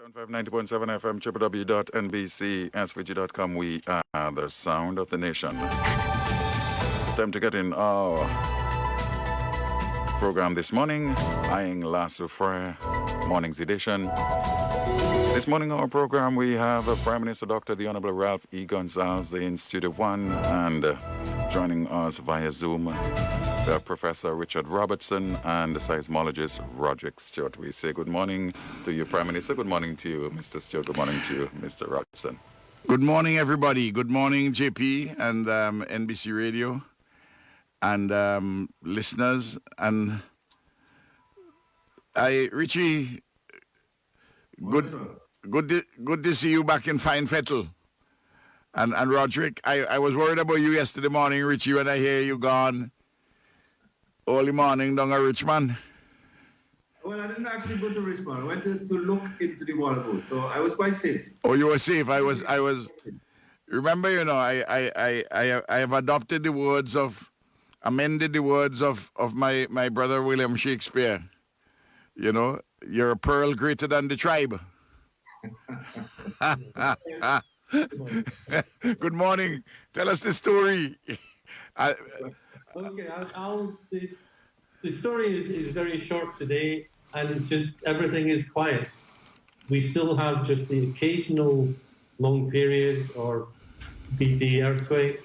90.7 FM, www.nbcsvg.com. We are the sound of the nation. It's time to get in our program this morning, eyeing La Soufriere, morning's edition. This morning, our program, we have Prime Minister Dr. the Honorable Ralph E. Gonsalves in Studio One, and joining us via Zoom, Professor Richard Robertson and the seismologist Roderick Stewart. We say good morning to you, Prime Minister. Good morning to you, Mr. Stewart. Good morning to you, Mr. Robertson. Good morning, everybody. Good morning, JP and NBC Radio and listeners. And Richie, good to see you back in fine fettle. And Roderick, I was worried about you yesterday morning, Richie, when I hear you gone early morning down at Richmond. Well, I didn't actually go to Richmond. I went to look into the water boat, so I was quite safe. Oh, you were safe. I was. Remember, you know, I have adopted the words amended the words of my brother William Shakespeare. You know, you're a pearl greater than the tribe. Good morning. Tell us the story. Okay, the story is very short today, and it's just everything is quiet. We still have just the occasional long period or BT earthquake,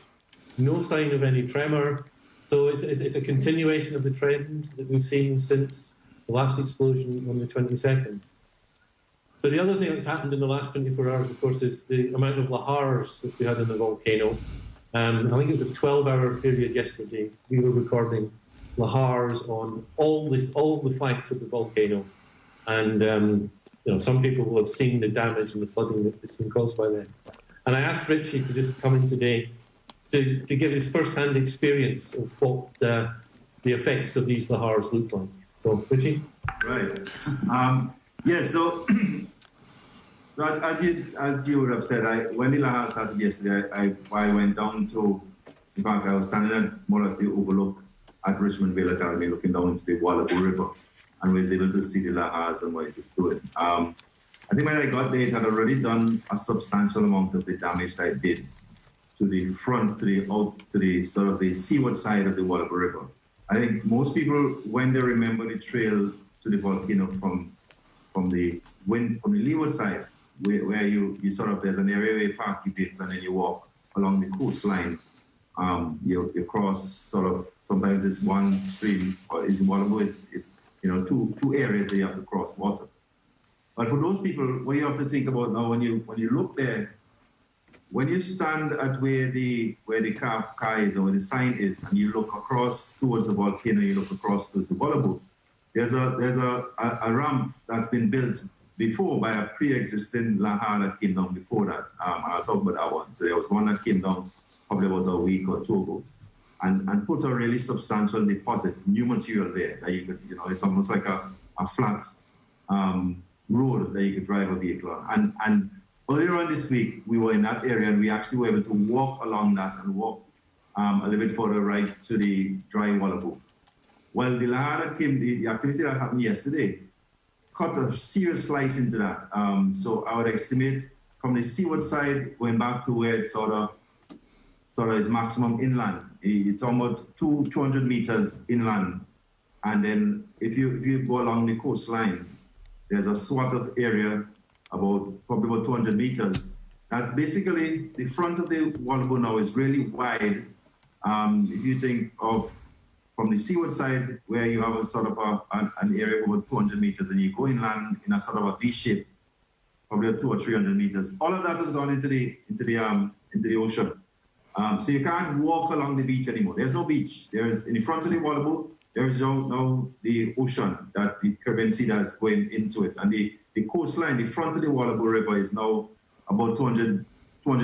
no sign of any tremor. So it's a continuation of the trend that we've seen since the last explosion on the 22nd. But the other thing that's happened in the last 24 hours, of course, is the amount of lahars that we had in the volcano. I think it was a 12-hour period yesterday. We were recording lahars on all the flanks of the volcano. And, you know, some people will have seen the damage and the flooding that's been caused by that. And I asked Richie to just come in today to give his first-hand experience of what the effects of these lahars look like. So, Richie? Right. So as you would have said, when the lahar started yesterday, I went down to, in fact, I was standing at more or less the overlook at Richmond Vale Academy, looking down into the Wallaby River, and was able to see the lahars and what it was doing. I think when I got there, it had already done a substantial amount of the damage that it did to the front, to the sort of the seaward side of the Wallaby River. I think most people, when they remember the trail to the volcano from the leeward side, where you sort of, there's an area where you park your vehicle and then you walk along the coastline. You cross sort of, sometimes it's one stream, or is you know, two areas that you have to cross water. But for those people, what you have to think about now, when you look there, when you stand at where the car is or where the sign is, and you look across towards the volcano, you look across towards the Wallaby, there's a ramp that's been built before by a pre-existing lahar that came down before that. I'll talk about that one. So there was one that came down probably about a week or two ago and put a really substantial deposit, new material there that you could, you know, it's almost like a flat road that you could drive a vehicle on. And earlier on this week, we were in that area and we actually were able to walk along that and walk a little bit further right to the dry Wallaby. Well, the lahar that came, the activity that happened yesterday, cut a serious slice into that. So I would estimate from the seaward side, going back to where it sort of is maximum inland. It's almost 200 meters inland. And then if you go along the coastline, there's a swath of area probably about 200 meters. That's basically the front of the Wallaby now is really wide. If you think of from the seaward side, where you have a sort of an area of about 200 meters, and you go inland in a sort of a V shape, probably 200 or 300 meters. All of that has gone into the ocean. So you can't walk along the beach anymore. There's no beach. There's in the front of the Wallaby, there's now the ocean that the Caribbean Sea that's going into it, and the coastline, the front of the Wallaby River is now about 200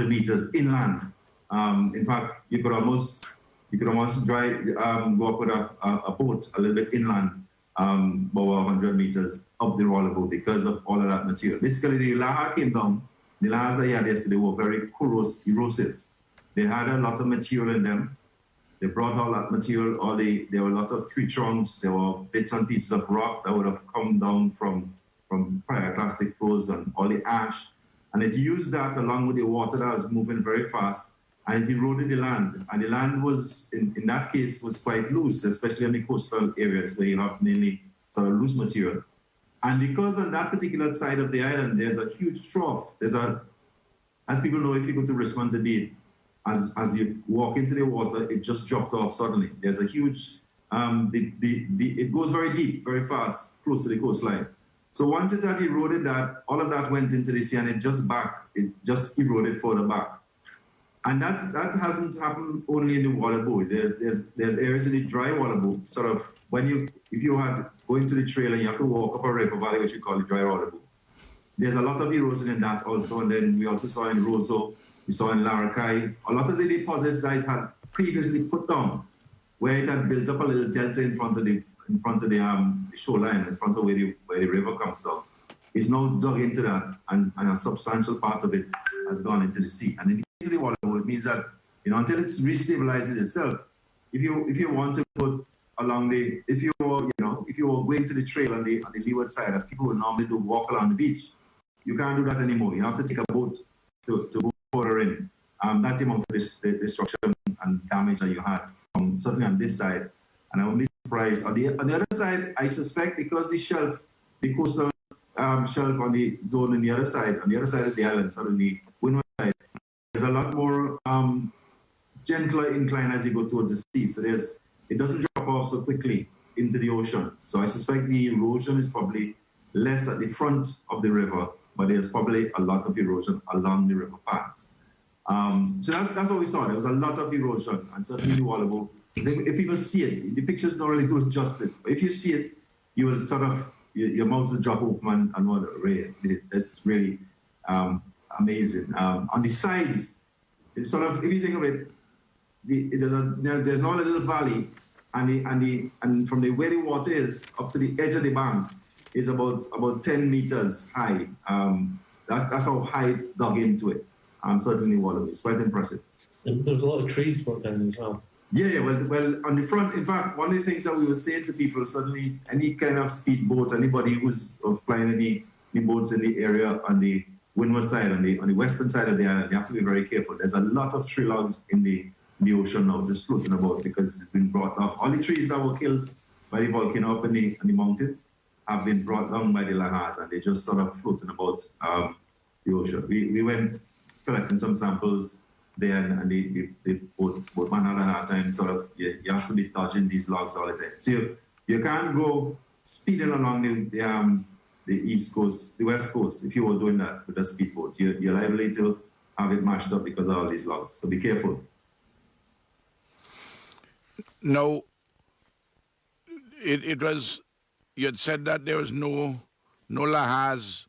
meters inland. In fact, you could almost drive, go up with a boat a little bit inland, about 100 meters up the Wallaby because of all of that material. Basically, the lahar came down. The lahars that you had yesterday were very corrosive. They had a lot of material in them. They brought all that material, there were a lot of tree trunks, there were bits and pieces of rock that would have come down from from pyroclastic flows and all the ash. And it used that along with the water that was moving very fast, and it eroded the land. And the land was, in that case, was quite loose, especially in the coastal areas where you have mainly sort of loose material. And because on that particular side of the island, there's a huge trough. As people know, if you go to Richmond today, as you walk into the water, it just dropped off suddenly. There's a huge, it goes very deep, very fast, close to the coastline. So once it had eroded that, all of that went into the sea, and it just eroded further back. And that hasn't happened only in the waterboard. There's areas in the dry waterboard, sort of if you had going to the trail and you have to walk up a river valley, which we call the dry waterboard. There's a lot of erosion in that also, and then we also saw in Roseau, we saw in Larrakai, a lot of the deposits that it had previously put down, where it had built up a little delta in front of the shoreline, in front of where the river comes down. It's now dug into that, and a substantial part of it has gone into the sea. And in the case of the water, it means that until it's restabilized itself, if you want to put along if you were going to the trail on the leeward side, as people would normally do, walk along the beach, you can't do that anymore. You have to take a boat to go further in. That's the amount of destruction and damage that you had, certainly on this side. And I won't be surprised. On the other side, I suspect because the coastal shelf on the zone on the other side of the island, sort of the windward side, there's a lot more gentler incline as you go towards the sea. So it doesn't drop off so quickly into the ocean. So I suspect the erosion is probably less at the front of the river, but there's probably a lot of erosion along the river paths. So that's what we saw. There was a lot of erosion, and certainly the waterboard. If people see it, the pictures don't really do it justice. But if you see it, you will sort of, your mouth will drop open and wonder, really, this is really amazing. On the sides, it's sort of, if you think of it, there's now a little valley, and from where the water is up to the edge of the bank is about 10 meters high. That's how high it's dug into it. Certainly water. It's quite impressive. And there's a lot of trees put down as well. Yeah, well, on the front, in fact, one of the things that we were saying to people, certainly any kind of speedboat, anybody who's flying any boats in the area on the windward side, on the western side of the island, you have to be very careful. There's a lot of tree logs in the ocean now, just floating about because it's been brought up. All the trees that were killed by the volcano up in the mountains have been brought down by the lahars, and they're just sort of floating about the ocean. We went collecting some samples there, and the boatman had a hard time. Sort of, you have to be dodging these logs all the time. So you can't go speeding along the east coast, the west coast, if you were doing that with a speedboat. You're liable to have it mashed up because of all these logs. So be careful. No, it was, you had said that there was no lahars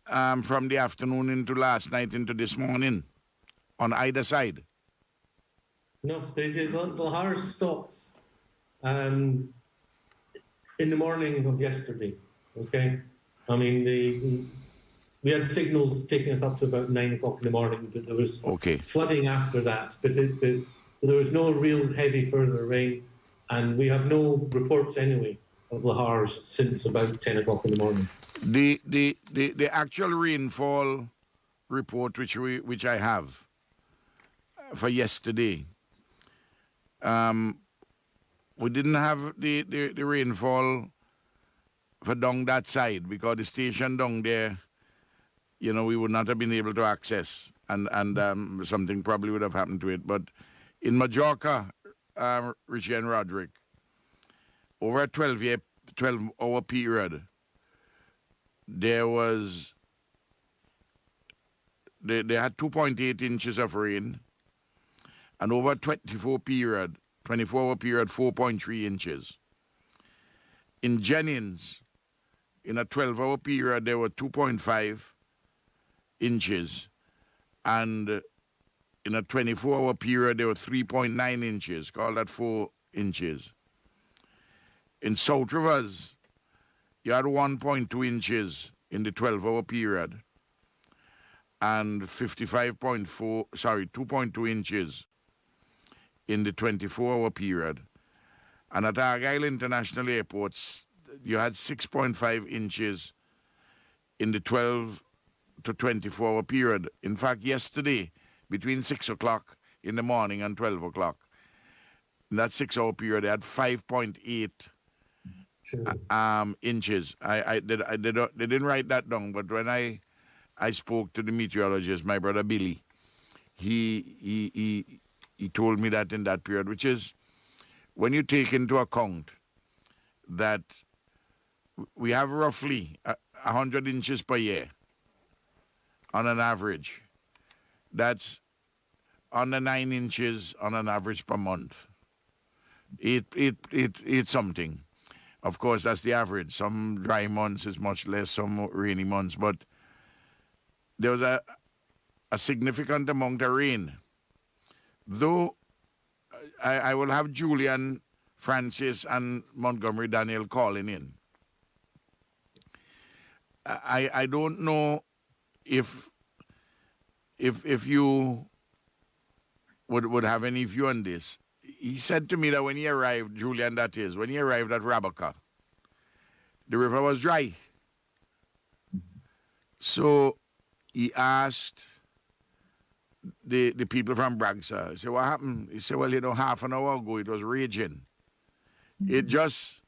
from the afternoon into last night into this morning on either side. No, they did. The lahars stopped in the morning of yesterday. Okay, I mean we had signals taking us up to about 9 o'clock in the morning, but there was flooding after that. But there was no real heavy further rain, and we have no reports anyway of lahars since about 10 o'clock in the morning. The actual rainfall report which I have for yesterday, we didn't have the rainfall for down that side because the station down there, we would not have been able to access, and something probably would have happened to it. But in Majorca, Richie and Roderick, over a 12-hour period, they had 2.8 inches of rain, and over a 24-hour period, 4.3 inches. In Jennings, in a 12-hour period, there were 2.5 inches, and in a 24-hour period, there were 3.9 inches, call that 4 inches. In South Rivers, you had 1.2 inches in the 12-hour period, and 2.2 inches in the 24-hour period. And at Argyle International Airport, you had 6.5 inches in the 12 to 24-hour period. In fact, yesterday, between 6 o'clock in the morning and 12 o'clock, in that 6-hour period, they had 5.8 inches. They didn't write that down, but when I spoke to the meteorologist, my brother Billy, he told me that in that period, which is when you take into account that we have roughly 100 inches per year on an average. That's under 9 inches on an average per month. It's something. Of course, that's the average. Some dry months is much less, some rainy months, but there was a significant amount of rain. Though I will have Julian, Francis, and Montgomery Daniel calling in. I don't know if you would have any view on this. He said to me that when he arrived, Julian that is, when he arrived at Rabaka, the river was dry. So he asked the people from Bragsa, he said, what happened? He said, well, half an hour ago it was raging. It just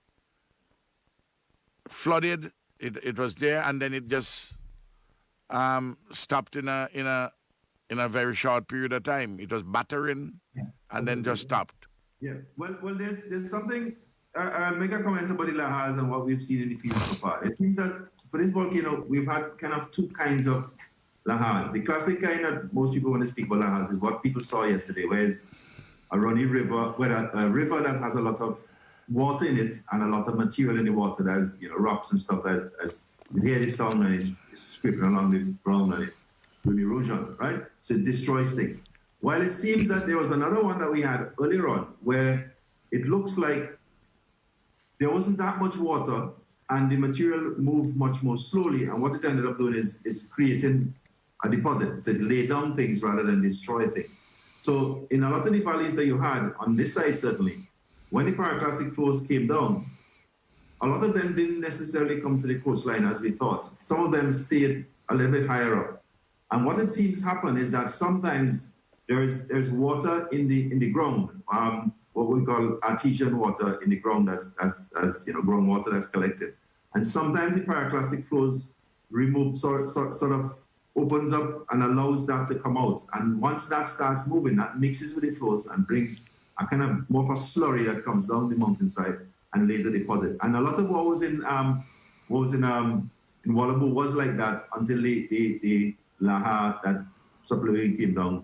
flooded. It was there, and then it just stopped in a very short period of time. It was battering, and then just stopped. Yeah. Well, there's something. I'll make a comment about the lahars and what we've seen in the field so far. It means that for this volcano, we've had kind of two kinds of lahars. The classic kind that most people want to speak about lahars is what people saw yesterday, where it's a runny river, a river that has a lot of water in it and a lot of material in the water. There's rocks and stuff as you hear the sound and it's scraping along the ground and it's doing erosion, right? So it destroys things. While it seems that there was another one that we had earlier on where it looks like there wasn't that much water and the material moved much more slowly, and what it ended up doing is creating a deposit. So it laid down things rather than destroy things. So in a lot of the valleys that you had, on this side certainly, when the pyroclastic flows came down, a lot of them didn't necessarily come to the coastline as we thought. Some of them stayed a little bit higher up. And what it seems happen is that sometimes there's water in the ground, what we call artesian water in the ground as groundwater that's collected. And sometimes the pyroclastic flows sort of opens up and allows that to come out. And once that starts moving, that mixes with the flows and brings a kind of more of a slurry that comes down the mountainside and lays a deposit. And a lot of what was in Wallabu was like that until the lahar that subsequently came down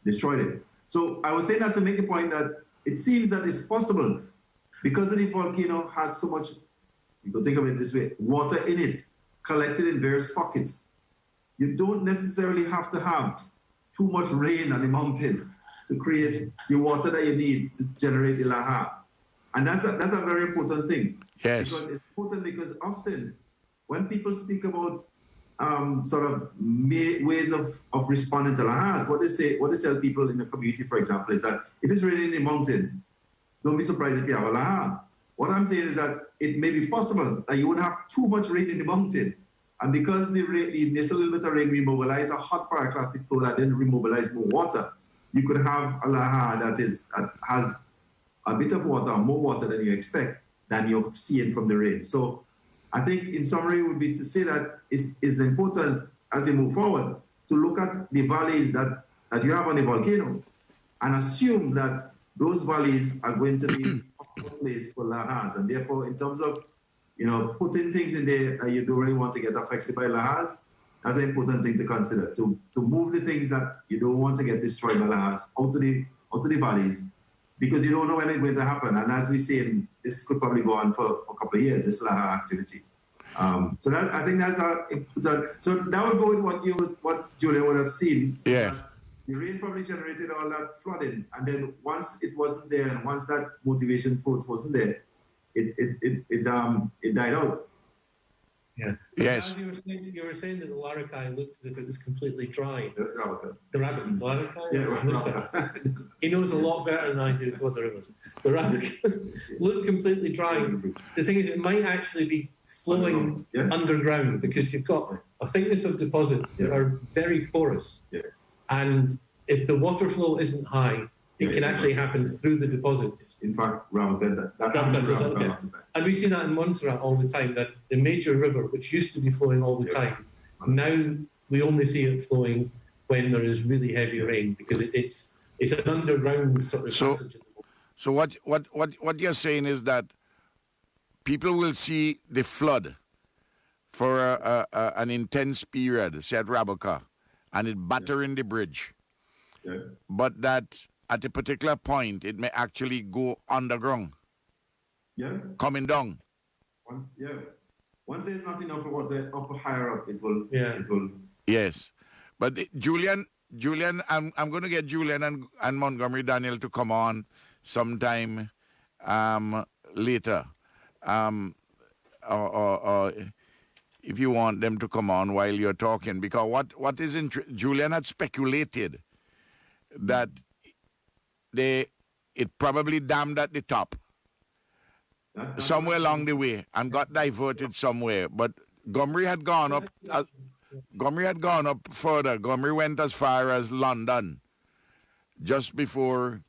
destroyed it. So I was saying that to make the point that it seems that it's possible because the volcano has so much, you can think of it this way, water in it, collected in various pockets. You don't necessarily have to have too much rain on the mountain to create the water that you need to generate the lahar. And that's a very important thing. Yes. Because it's important because often when people speak about sort of ways of responding to lahars, what they tell people in the community, for example, is that if it's raining in the mountain, don't be surprised if you have a lahar. What I'm saying is that it may be possible that you would have too much rain in the mountain. And because the initial little bit of rain remobilized a hot pyroclastic flow that then remobilized more water, you could have a lahar that has a bit of water, more water than you expect, than you're seeing from the rain. So I think in summary would be to say that it's important as you move forward to look at the valleys that you have on the volcano and assume that those valleys are going to be a place for lahars. And therefore, in terms of putting things in there that you don't really want to get affected by lahars, that's an important thing to consider, to move the things that you don't want to get destroyed by lahars out to the valleys, because you don't know when it's going to happen. And as we say, this could probably go on for a couple of years, this lahar activity. So that, I think that's so that would go with what Julian would have seen. Yeah. The rain probably generated all that flooding, and then once it wasn't there, and once that motivation force wasn't there, it died out. Yeah. Yes. As you were saying that the Larakai looked as if it was completely dry. The rabbit, Larakai? Yeah, he knows a lot better than I do what the rivers. The rabbit looked completely dry. The thing is, it might actually be flowing underground, because you've got a thickness of deposits that are very porous. Yeah. And if the water flow isn't high, it can actually happen through the deposits. In fact, that happens to Raboka a lot of times. And we see that in Montserrat all the time, that the major river, which used to be flowing all the time, now we only see it flowing when there is really heavy rain, because it's an underground sort of passage. So what you're saying is that people will see the flood for an intense period, say at Raboka, and it battering the bridge. Yeah. But that at a particular point, it may actually go underground. Yeah. Coming down. Once there's not enough water up higher up, it will. Yes. But Julian, I'm going to get Julian and Montgomery Daniel to come on sometime later. Or if you want them to come on while you're talking, because what is Julian had speculated that it probably dammed at the top somewhere along the way and got diverted somewhere. But Montgomery had gone up. Montgomery had gone up further. Montgomery went as far as London, just before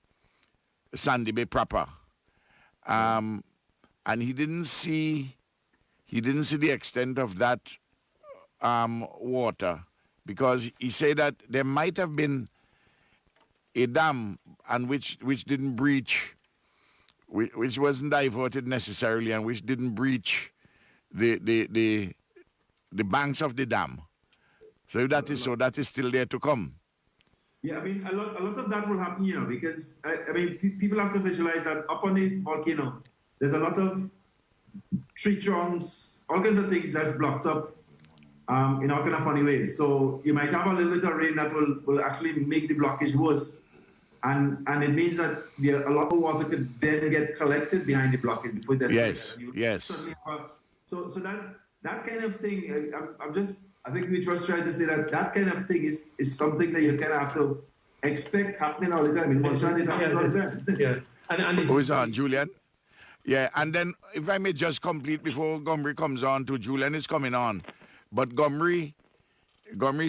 Sandy Bay proper, and he didn't see the extent of that water, because he said that there might have been a dam and which didn't breach, which wasn't diverted necessarily, and which didn't breach the banks of the dam. So if that is so, that is still there to come. Yeah, I mean, a lot of that will happen, because people have to visualize that up on the volcano, there's a lot of tree trunks, all kinds of things that's blocked up in all kind of funny ways. So you might have a little bit of rain that will actually make the blockage worse. And it means that a lot of water could then get collected behind the blockage before that. Yes. So that kind of thing, I think we just tried to say that kind of thing is something that you kind of have to expect happening all the time. In Montserrat, it happens all the time. Yeah. And who is on, Julian? Yeah, and then if I may just complete before Montgomery comes on, to Julian is coming on. But Montgomery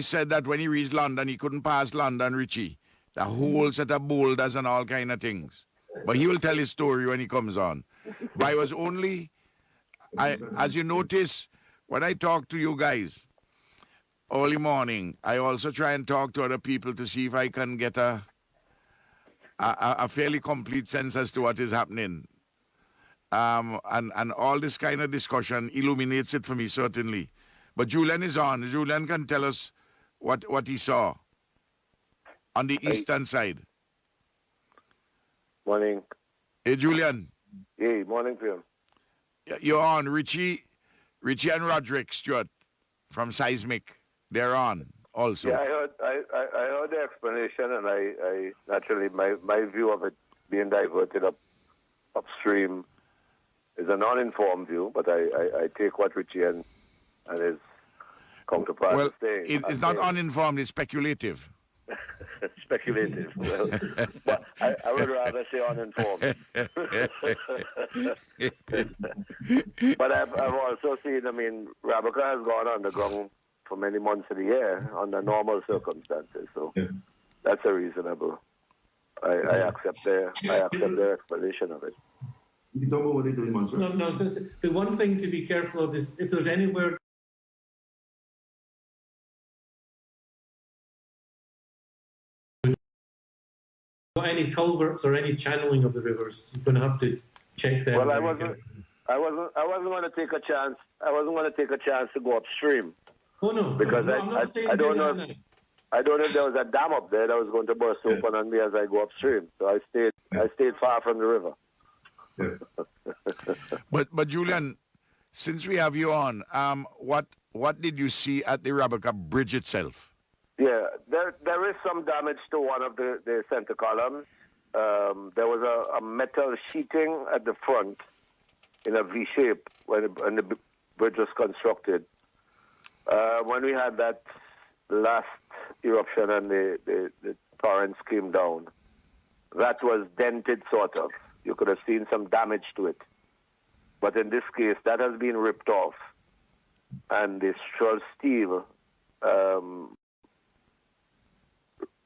said that when he reached London, he couldn't pass London, Richie. The whole set of boulders and all kind of things. But he will tell his story when he comes on. But I was only, as you notice, when I talk to you guys early morning, I also try and talk to other people to see if I can get a fairly complete sense as to what is happening. And all this kind of discussion illuminates it for me, certainly. But Julian is on. Julian can tell us what he saw on the eastern side. Morning. Hey, Julian. Hey, morning, Pim. You're on. Richie and Roderick Stewart from Seismic. They're on also. Yeah, I heard the explanation, and I naturally, my view of it being diverted upstream is an uninformed view, but I take what Richie and his counterpart is saying. It's not uninformed, it's speculative. Speculative. Well, but I would rather say uninformed. But I've also seen, Raboka has gone underground for many months of the year under normal circumstances. So that's a reasonable. I accept their explanation of it. You talk about what they do in Montserrat. No. The one thing to be careful of is if there's anywhere any culverts or any channeling of the rivers, you're going to have to check them. Well, I wasn't going to take a chance. I wasn't going to take a chance to go upstream. Oh no, because I don't know. I don't know if there was a dam up there that was going to burst open on me as I go upstream. So I stayed far from the river. But Julian, since we have you on, what did you see at the Raboka Bridge itself? Yeah, there is some damage to one of the center columns. There was a metal sheeting at the front in a V shape when the bridge was constructed. When we had that last eruption and the torrents came down, that was dented sort of. You could have seen some damage to it. But in this case, that has been ripped off, and the structural steel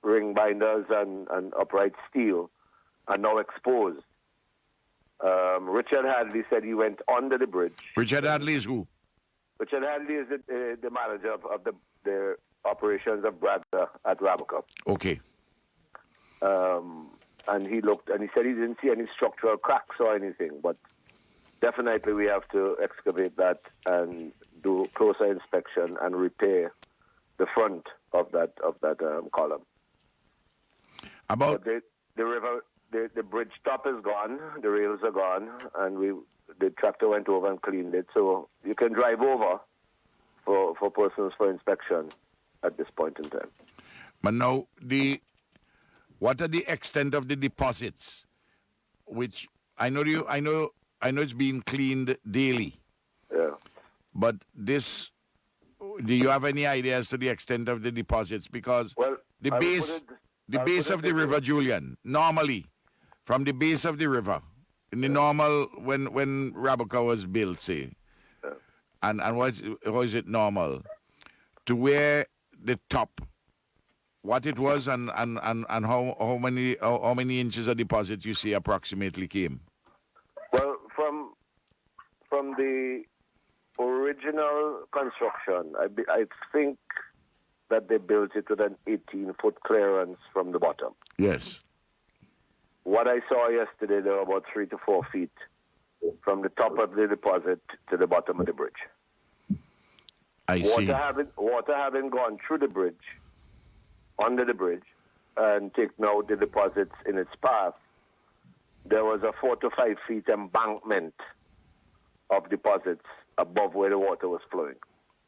ring binders and upright steel are now exposed. Richard Hadley said he went under the bridge. Richard Hadley is who? Richard Hadley is the manager of the operations of Bradda at Raboka. Okay. And he looked and he said he didn't see any structural cracks or anything, but definitely we have to excavate that and do closer inspection and repair the front of that column. About the river, the bridge top is gone, the rails are gone, and the tractor went over and cleaned it, so you can drive over for persons for inspection at this point in time. but now what are the extent of the deposits? Which I know it's being cleaned daily. Yeah. But do you have any idea as to the extent of the deposits? Because the base of the river, Julian, normally, from the base of the river, in the normal, when Raboka was built, say, and how is it normal, to where the top, what it was and how many inches of deposit you see approximately came? Well, from the original construction, I think that they built it with an 18-foot clearance from the bottom. Yes. What I saw yesterday, there were about 3 to 4 feet from the top of the deposit to the bottom of the bridge. I see. Water having gone through the bridge, under the bridge, and taken out the deposits in its path, there was a 4 to 5 feet embankment of deposits above where the water was flowing.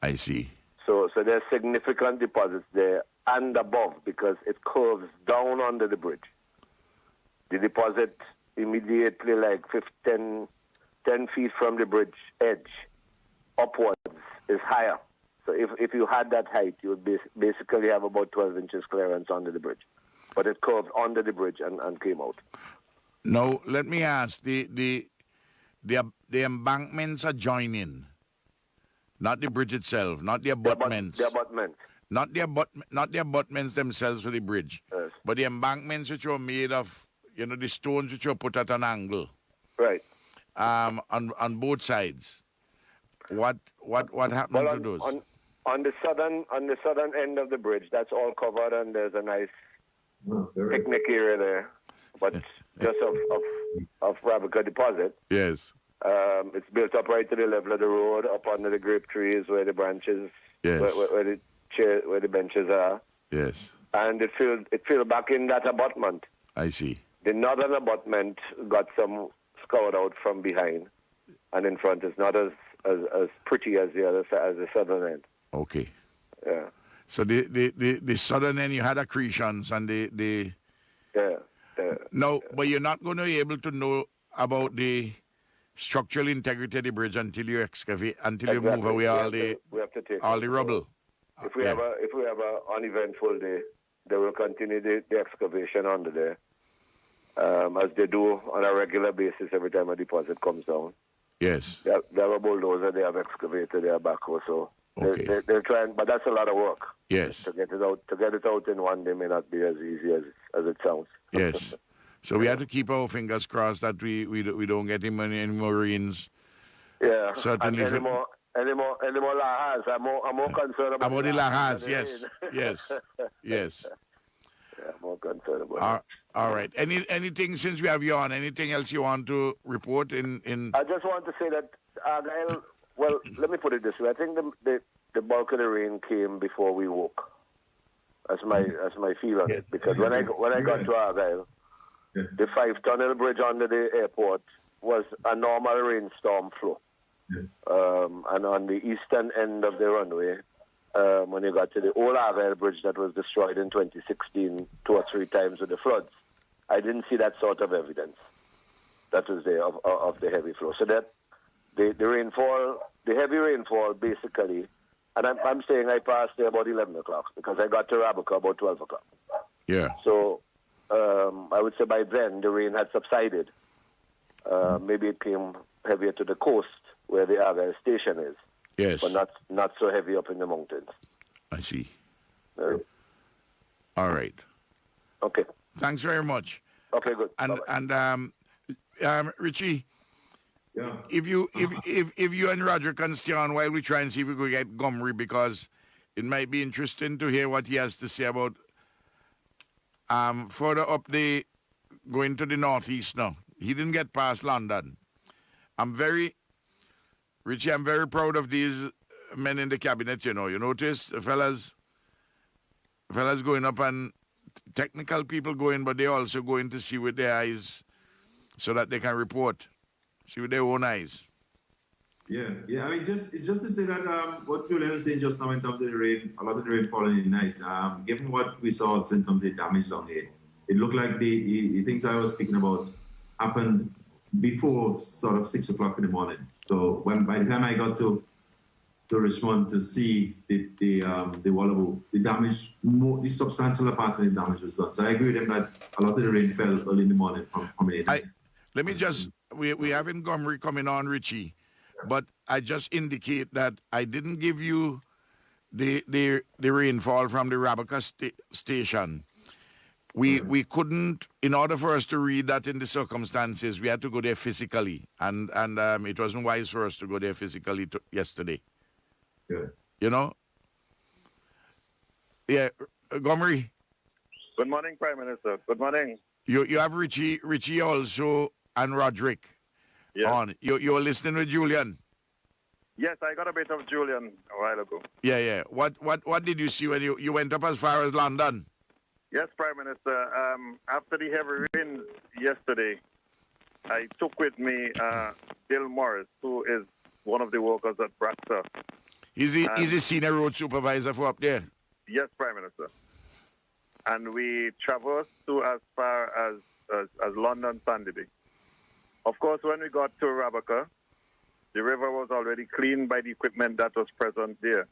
I see. So there's significant deposits there and above because it curves down under the bridge. The deposit immediately, like 10 feet from the bridge edge upwards, is higher. So if you had that height, you would basically have about 12 inches clearance under the bridge. But it curved under the bridge and came out. Now, let me ask, the embankments are joining, not the bridge itself, not the abutments. The abutments. Not the abutments themselves for the bridge, Yes. but the embankments which are made of, the stones which are put at an angle. Right. On both sides. What happened to those? On the southern end of the bridge, that's all covered, and there's a nice picnic area there. But just of Raboka deposit. Yes. It's built up right to the level of the road, up under the grape trees where the branches, Yes. where the benches are. Yes. And it filled back in that abutment. I see. The northern abutment got some scoured out from behind, and in front is not as pretty as the southern end. Okay. Yeah. So the southern end you had accretions and the Yeah. No, but you're not going to be able to know about the structural integrity of the bridge until you excavate, until you move away we have to take all the rubble. If we have a uneventful day, they will continue the excavation under there, as they do on a regular basis every time a deposit comes down. Yes. They have a bulldozer, they have excavator, they have backhoe, so Okay. they're trying, but that's a lot of work. Yes. To get it out in one day may not be as easy as it sounds. Yes. So we have to keep our fingers crossed that we don't get any more rains. Yeah. Certainly. And any more lahars. I'm more concerned about About the lahars, than the yes. rain. Yes. Yes. Yeah, more concerned about it. All right. Anything, since we have you on, anything else you want to report in I just want to say that Argyle, well, let me put it this way. I think the bulk of the rain came before we woke. That's my feel on it. Because when I got to Argyle, the 5-tunnel bridge under the airport was a normal rainstorm flow. And on the eastern end of the runway, when you got to the old Argyle bridge that was destroyed in 2016 2 or 3 times with the floods, I didn't see that sort of evidence that was there of the heavy flow. So that the rainfall, the heavy rainfall basically, and I'm saying I passed there about 11 o'clock because I got to Raboka about 12 o'clock. Yeah. So I would say by then the rain had subsided. Maybe it came heavier to the coast where the Argyle station is, Yes. but not so heavy up in the mountains. I see. Uh, All right. okay. Thanks very much. Okay, good. And Bye-bye. and Richie, Yeah. if you and Roger can stay on while we try and see if we could get Gomery, because it might be interesting to hear what he has to say about further up the going to the northeast now. He didn't get past London. Richie, I'm very proud of these men in the cabinet, you know. You notice the fellas going up, and technical people going, but they also going to see with their eyes so that they can report. See with their own eyes. Yeah. I mean, it's just to say that what Julian was saying just now in terms of the rain, a lot of the rain falling in the night. Given what we saw in terms of the damage down here, it looked like the things I was speaking about happened before sort of 6 o'clock in the morning. So by the time I got to Richmond to see the Wallaby, the damage, the substantial part of the damage was done. So I agree with him that a lot of the rain fell early in the morning from the Let me just, we have Montgomery coming on, Richie, but I just indicate that I didn't give you the rainfall from the Rabaca station. We couldn't, in order for us to read that in the circumstances, we had to go there physically, and it wasn't wise for us to go there physically yesterday. Yeah. You know? Yeah, Gomery. Good morning, Prime Minister. Good morning. You have Richie also and Roderick on. You're listening with Julian. Yes, I got a bit of Julian a while ago. Yeah. What did you see when you went up as far as London? Yes, Prime Minister. After the heavy rain yesterday, I took with me Bill Morris, who is one of the workers at Braxa. He's a senior road supervisor for up there. Yes, Prime Minister. And we traversed to as far as London Sandy. Of course, when we got to Rabaca, the river was already cleaned by the equipment that was present there.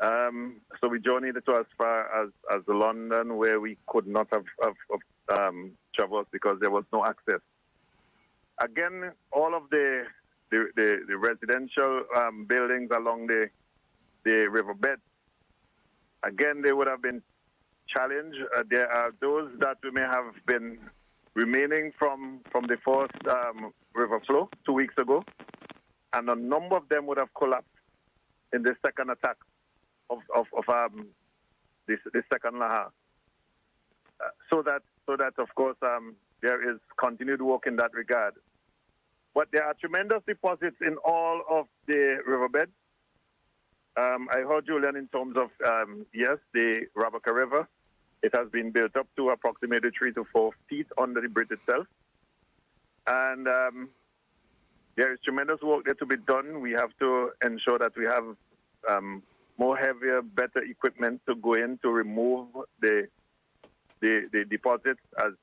So we journeyed to as far as London, where we could not have traversed because there was no access. Again, all of the residential buildings along the riverbed, again, they would have been challenged. There are those that may have been remaining from the first river flow 2 weeks ago, and a number of them would have collapsed in the second attack of the second lahar. So that of course there is continued work in that regard. But there are tremendous deposits in all of the riverbed. I heard Julian in terms of yes, the Rabaca River. It has been built up to approximately 3 to 4 feet under the bridge itself. And there is tremendous work there to be done. We have to ensure that we have more heavier, better equipment to go in to remove the deposits as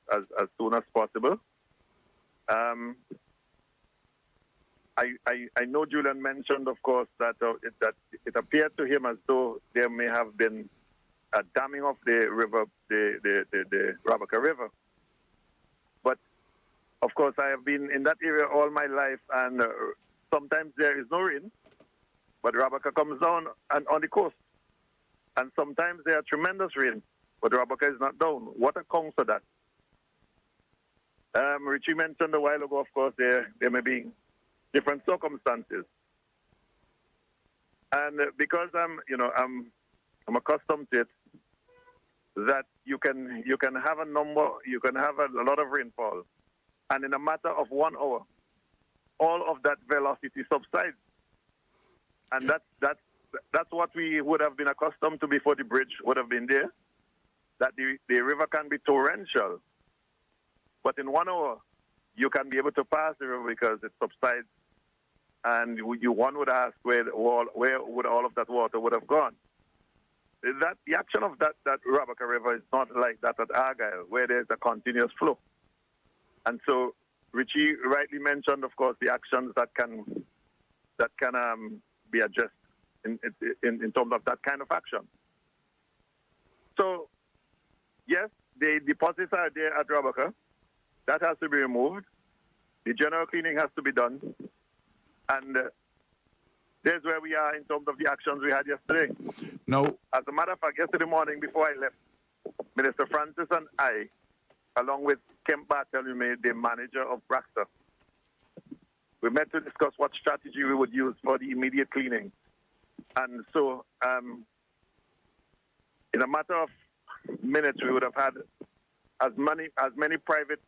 soon as possible. I know Julian mentioned, of course, that it appeared to him as though there may have been a damming of the river, the Rabaca River. But, of course, I have been in that area all my life, and sometimes there is no rain, but Rabaca comes down on the coast. And sometimes there are tremendous rain, but Rabaca is not down. What accounts for that? Richie mentioned a while ago, of course, there may be different circumstances. And because I'm accustomed to it, that you can have a lot of rainfall, and in a matter of 1 hour, all of that velocity subsides, and that's what we would have been accustomed to before the bridge would have been there. That the river can be torrential, but in 1 hour, you can be able to pass the river because it subsides, and one would ask where would all of that water would have gone. That the action of that Rabaca River is not like that at Argyle, where there's a continuous flow. And so Richie rightly mentioned, of course, the actions that can be addressed in terms of that kind of action. So, yes, the deposits are there at Rabaca. That has to be removed. The general cleaning has to be done. And there's where we are in terms of the actions we had yesterday. No. As a matter of fact, yesterday morning before I left, Minister Francis and I, along with Kemp Bartholomew, the manager of Braxton, we met to discuss what strategy we would use for the immediate cleaning. And so, in a matter of minutes, we would have had as many private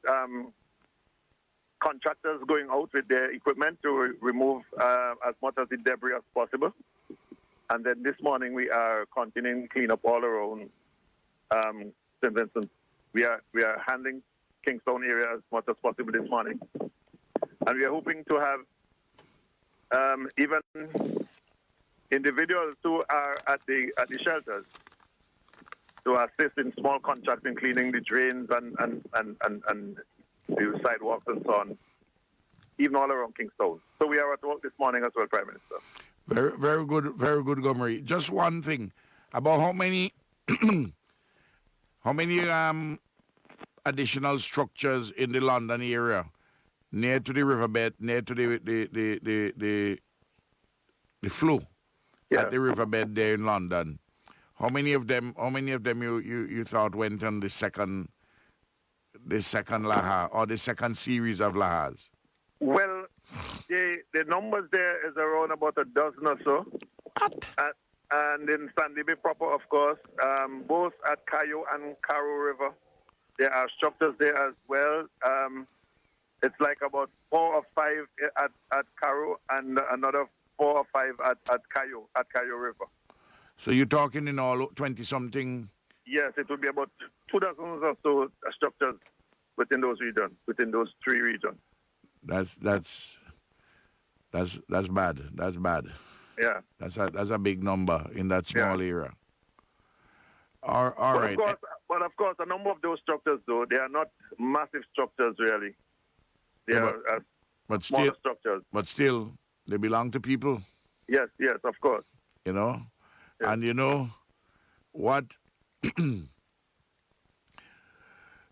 contractors going out with their equipment to remove as much of the debris as possible. And then this morning, we are continuing to clean up all around St. Vincent. We are handling Kingstown area as much as possible this morning. And we are hoping to have even individuals who are at the shelters to assist in small contracting, cleaning the drains and the sidewalks and so on, even all around Kingstown. So we are at work this morning as well, Prime Minister. Very good, Gomery. Just one thing about how many additional structures in the London area, near to the riverbed, near to the flow at the riverbed there in London. How many of them you thought went on the second lahar or the second series of lahars? Well, the numbers there is around about a dozen or so. What? And in Sandy Bay proper, of course, both at Cayo and Caro River, there are structures there as well. It's like about 4 or 5 at Caro and another 4 or 5 at Cayo River. So you're talking in all 20-something? Yes, it would be about 2 dozen or so structures within those regions, within those 3 regions. That's bad. That's bad. Yeah. That's a big number in that small area. All right. But of course, a number of those structures, though, they are not massive structures, really. They are smaller structures. But still, they belong to people. Yes, of course. You know? Yes. And you know what?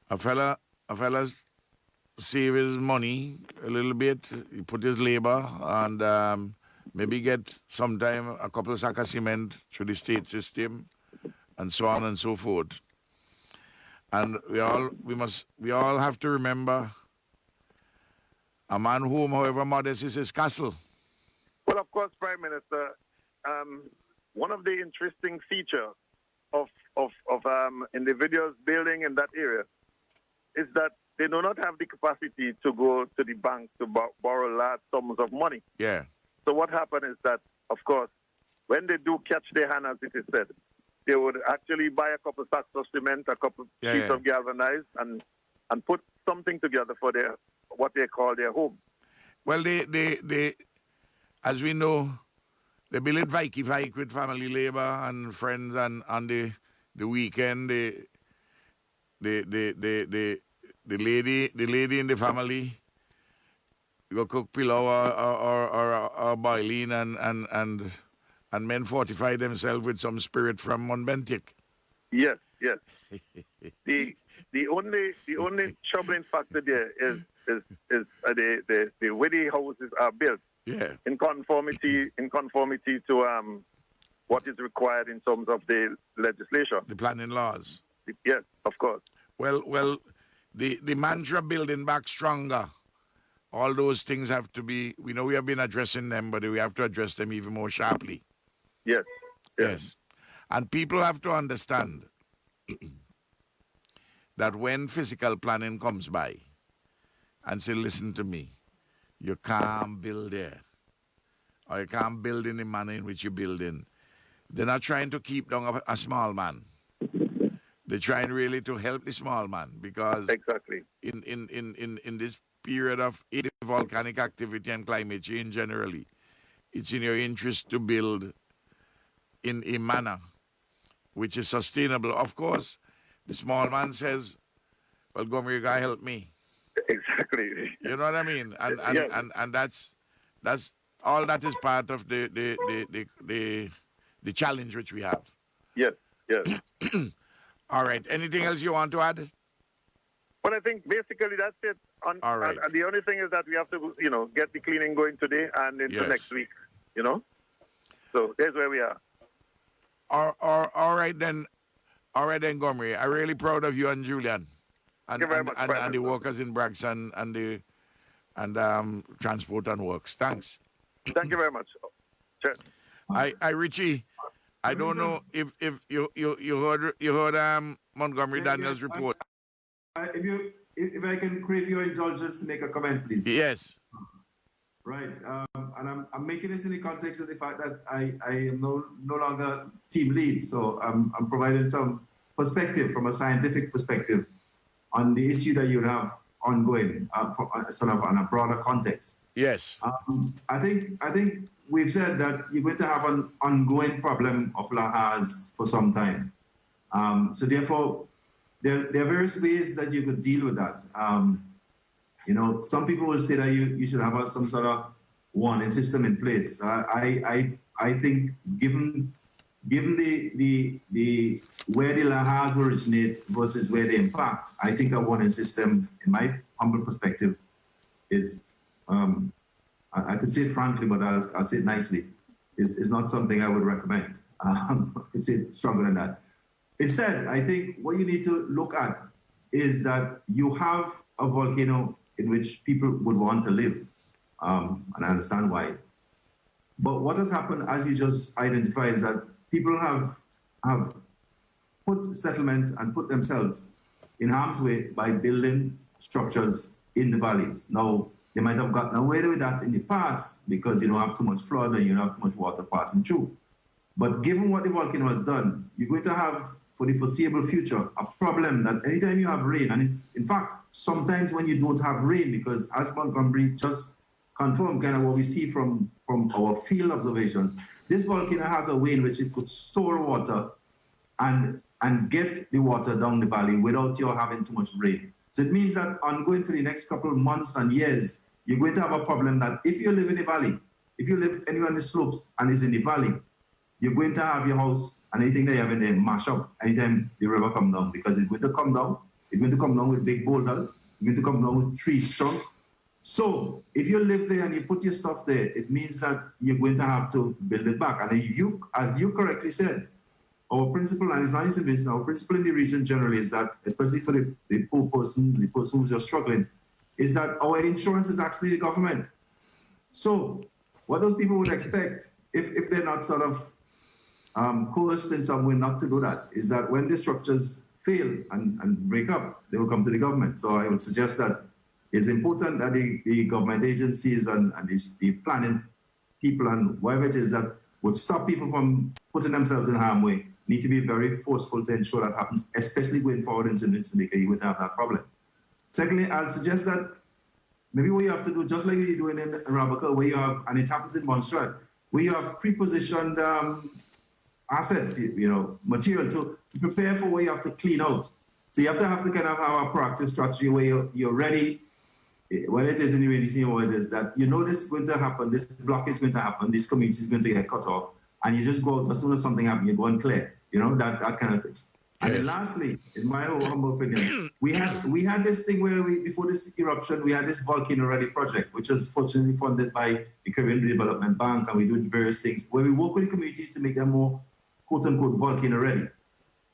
a fella save his money a little bit, he put his labor, and maybe get sometime a couple of sacks of cement through the state system, and so on and so forth. And we all have to remember, a man whom, however modest, is his castle. Well, of course, Prime Minister, one of the interesting features of individuals building in that area is that they do not have the capacity to go to the bank to borrow large sums of money. Yeah. So what happened is that, of course, when they do catch their hand, as it is said, they would actually buy a couple of sacks of cement, a couple of pieces of galvanized, and put something together for what they call their home. Well, they as we know, they build it vike with family labor and friends, and on the weekend, the lady in the family go cook pillau or boiling, and men fortify themselves with some spirit from Monbentic. Yes. The only troubling factor there is the way the houses are built. Yeah. In conformity to what is required in terms of the legislation. The planning laws. Yes, of course. Well, the mantra building back stronger, all those things have to be, we know we have been addressing them, but we have to address them even more sharply. Yes. And people have to understand that when physical planning comes by and say, listen to me, you can't build there, or you can't build in the manner in which you build in, they're not trying to keep down a small man. They're trying really to help the small man, because exactly in this period of volcanic activity and climate change generally, it's in your interest to build in a manner which is sustainable. Of course, the small man says, well, Gomer, you gotta help me. Exactly. You know what I mean? And that's all that is part of the challenge which we have. Yes. All right. Anything else you want to add? But I think basically that's it. All right. And the only thing is that we have to, get the cleaning going today and into Yes. next week, So there's where we are. All right then. All right then, Gomery. I'm really proud of you and Julian. And, Thank you very much, Prime and the Minister. workers in Bragson and Transport and Works. Thanks. Thank you very much. Sure. I Richie, I don't know if you heard Montgomery Daniels' report. If I can crave your indulgence to make a comment, please. Yes. Right. And I'm making this in the context of the fact that I am no longer team lead. So I'm providing some perspective from a scientific perspective on the issue that you have ongoing, sort of on a broader context. Yes. I think we've said that you're going to have an ongoing problem of lahars for some time. So therefore, there are various ways that you could deal with that. Some people will say that you should have some sort of warning system in place. I think given the where the lahars originate versus where they impact, I think a warning system, in my humble perspective, is I could say it frankly, but I'll say it nicely, is not something I would recommend. I could say it stronger than that. Instead, I think what you need to look at is that you have a volcano in which people would want to live, and I understand why. But what has happened, as you just identified, is that people have put settlement and put themselves in harm's way by building structures in the valleys. Now, they might have gotten away with that in the past because you don't have too much flood and you don't have too much water passing through. But given what the volcano has done, you're going to have, for the foreseeable future, a problem that anytime you have rain, and it's, in fact, sometimes when you don't have rain, because as Montgomery just confirmed kind of what we see from our field observations, this volcano has a way in which it could store water and get the water down the valley without you having too much rain. So it means that ongoing for the next couple of months and years, you're going to have a problem that if you live in the valley, if you live anywhere on the slopes and is in the valley, you're going to have your house and anything that you have in there mash up anytime the river come down, because it's going to come down. It's going to come down with big boulders. It's going to come down with tree trunks. So if you live there and you put your stuff there, it means that you're going to have to build it back. And you, as you correctly said, our principle, and it's not just in business, our principle in the region generally is that, especially for the poor person, the person who's just struggling, is that our insurance is actually the government. So what those people would expect, if they're not sort of coerced in some way not to do that, is that when the structures fail and break up, they will come to the government. So I would suggest that it's important that the government agencies and the planning people and whatever it is that would stop people from putting themselves in harm's way need to be very forceful to ensure that happens, especially going forward in Jamaica, you would have that problem. Secondly, I'll suggest that maybe what you have to do, just like you're doing in Arabica, where you have, and it happens in Montserrat, where you have pre-positioned assets, material to prepare for what you have to clean out. So you have to kind of have a proactive strategy where you're ready, whether it is in the rainy season or it is that this is going to happen, this block is going to happen, this community is going to get cut off, and you just go out as soon as something happens, you go and clear, that kind of thing. And then lastly, in my humble opinion, we had this thing where before this eruption, we had this Volcano Ready project, which was fortunately funded by the Caribbean Development Bank, and we do various things where we work with the communities to make them more, quote unquote, volcano ready.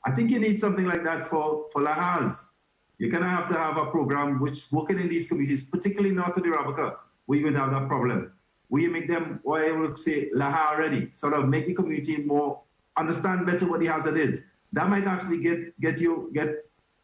I think you need something like that for lahars. You're going to have a program which working in these communities, particularly north of the Arabica, where you're going to have that problem, where you make them, what I would say, lahar ready, sort of make the community more, understand better what the hazard is. That might actually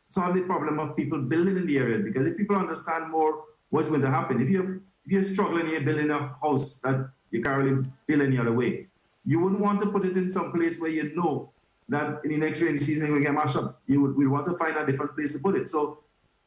solve the problem of people building in the area, because if people understand more what's going to happen, if you're struggling, you're building a house that you can't really build any other way, you wouldn't want to put it in some place where you know that in the next rainy season it will get mashed up. We'd want to find a different place to put it. So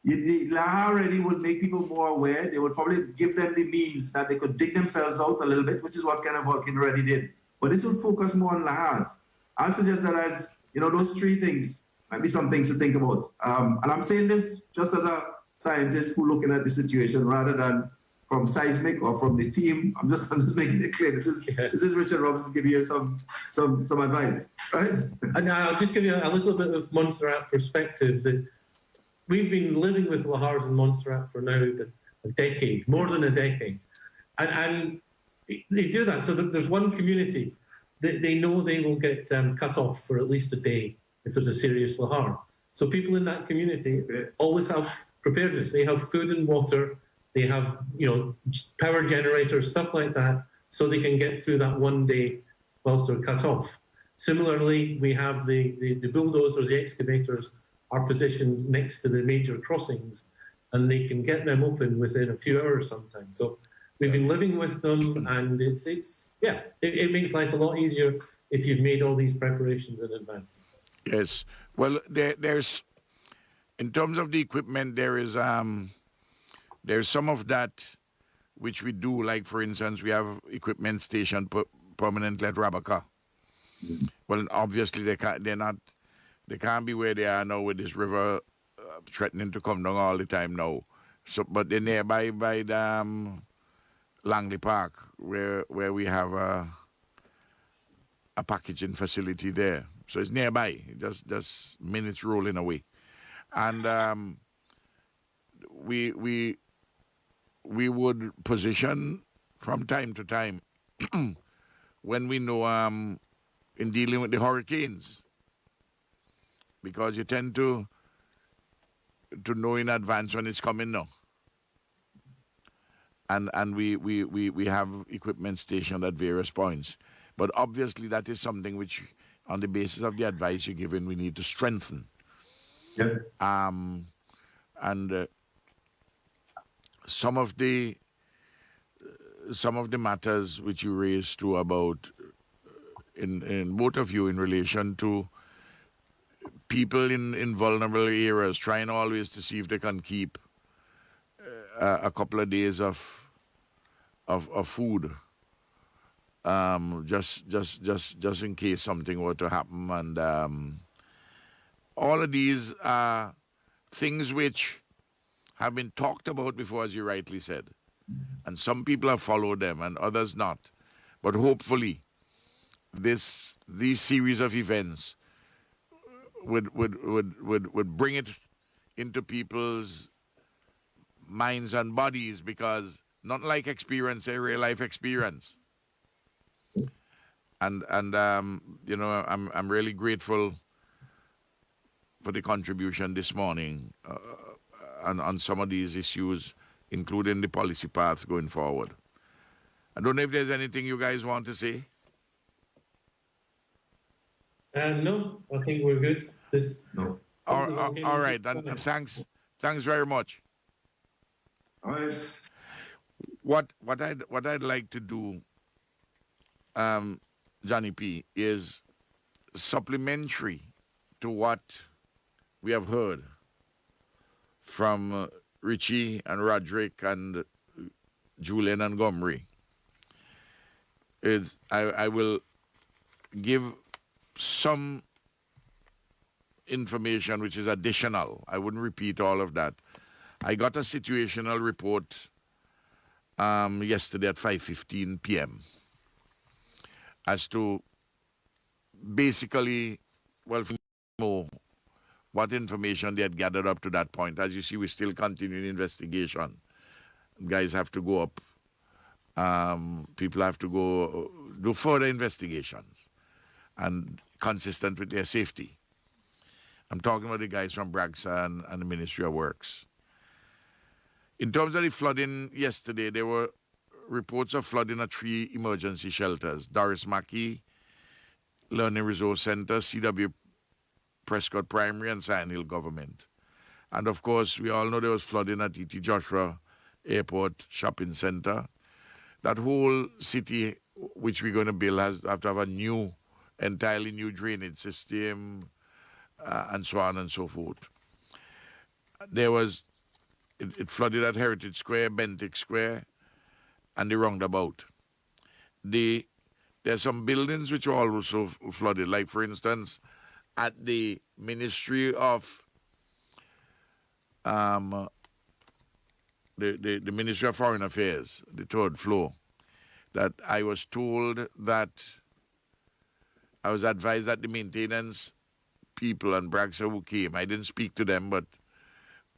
the lahar ready would make people more aware. They would probably give them the means that they could dig themselves out a little bit, which is what kind of Volcano Ready did. But this would focus more on lahars. I suggest that as those three things might be some things to think about. And I'm saying this just as a scientist who's looking at the situation rather than from seismic or from the team. I'm just making it clear. This is Richard Robertson giving you some advice, right? And I'll just give you a little bit of Montserrat perspective. That we've been living with lahars in Montserrat for now a decade, more than a decade. And they do that. So there's one community that they know they will get cut off for at least a day if there's a serious lahar. So people in that community always have preparedness. They have food and water. They have, power generators, stuff like that, so they can get through that one day whilst they're cut off. Similarly, we have the bulldozers, the excavators are positioned next to the major crossings, and they can get them open within a few hours sometimes. So we've been living with them, and it makes life a lot easier if you've made all these preparations in advance. Yes. Well, there's, in terms of the equipment, there's some of that which we do. Like, for instance, we have equipment stationed permanently at Rabaka. Well, obviously they can't be where they are now with this river threatening to come down all the time now. So, but they're nearby by the Langley Park, where we have a packaging facility there. So it's nearby, just minutes rolling away. And we would position from time to time when we know in dealing with the hurricanes, because you tend to know in advance when it's coming now. And we have equipment stationed at various points. But obviously that is something which, on the basis of the advice you're given, we need to strengthen. Yep. And some of the matters which you raised too about in both of you in relation to people in vulnerable areas trying always to see if they can keep a couple of days of food, just in case something were to happen. And all of these are things which have been talked about before, as you rightly said. And some people have followed them and others not. But hopefully these series of events would bring it into people's minds and bodies, because not like experience, a real life experience. And I'm really grateful for the contribution this morning on some of these issues, including the policy paths going forward. I don't know if there's anything you guys want to say. No, I think we're good. No. All right, and thanks very much. All right. What I'd like to do, Johnny P, is supplementary to what we have heard from Richie and Roderick and Julian and Gomery. I will give some information which is additional. I wouldn't repeat all of that. I got a situational report yesterday at 5:15 p.m. as to basically, what information they had gathered up to that point. As you see, we're still continuing investigation. Guys have to go up. People have to go do further investigations and consistent with their safety. I'm talking about the guys from Bragsa and the Ministry of Works. In terms of the flooding yesterday, there were reports of flooding at 3 emergency shelters: Doris Mackey Learning Resource Center, CW Prescott Primary, and Sand Hill Government. And of course, we all know there was flooding at E.T. Joshua Airport Shopping Center. That whole city, which we're going to build, have to have a entirely new drainage system, and so on and so forth. It flooded at Heritage Square, Bentic Square, and the roundabout. There's some buildings which are also flooded, like, for instance, at the Ministry of the Ministry of Foreign Affairs, the 3rd floor, that I was told that I was advised that the maintenance people and Bragsa who came, I didn't speak to them, but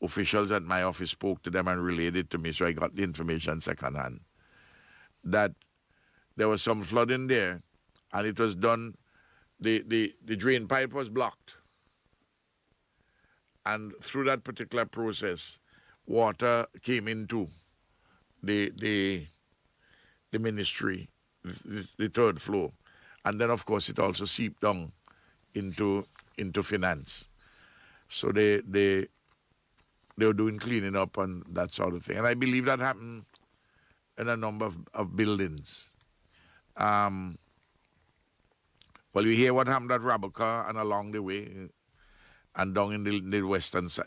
officials at my office spoke to them and relayed it to me, so I got the information secondhand, that there was some flooding there, and it was done, the drain pipe was blocked. And through that particular process, water came into the ministry, the third floor. And then, of course, it also seeped down into finance. So they were doing cleaning up and that sort of thing. And I believe that happened in a number of buildings. Well, you hear what happened at Raboka and along the way, and down in the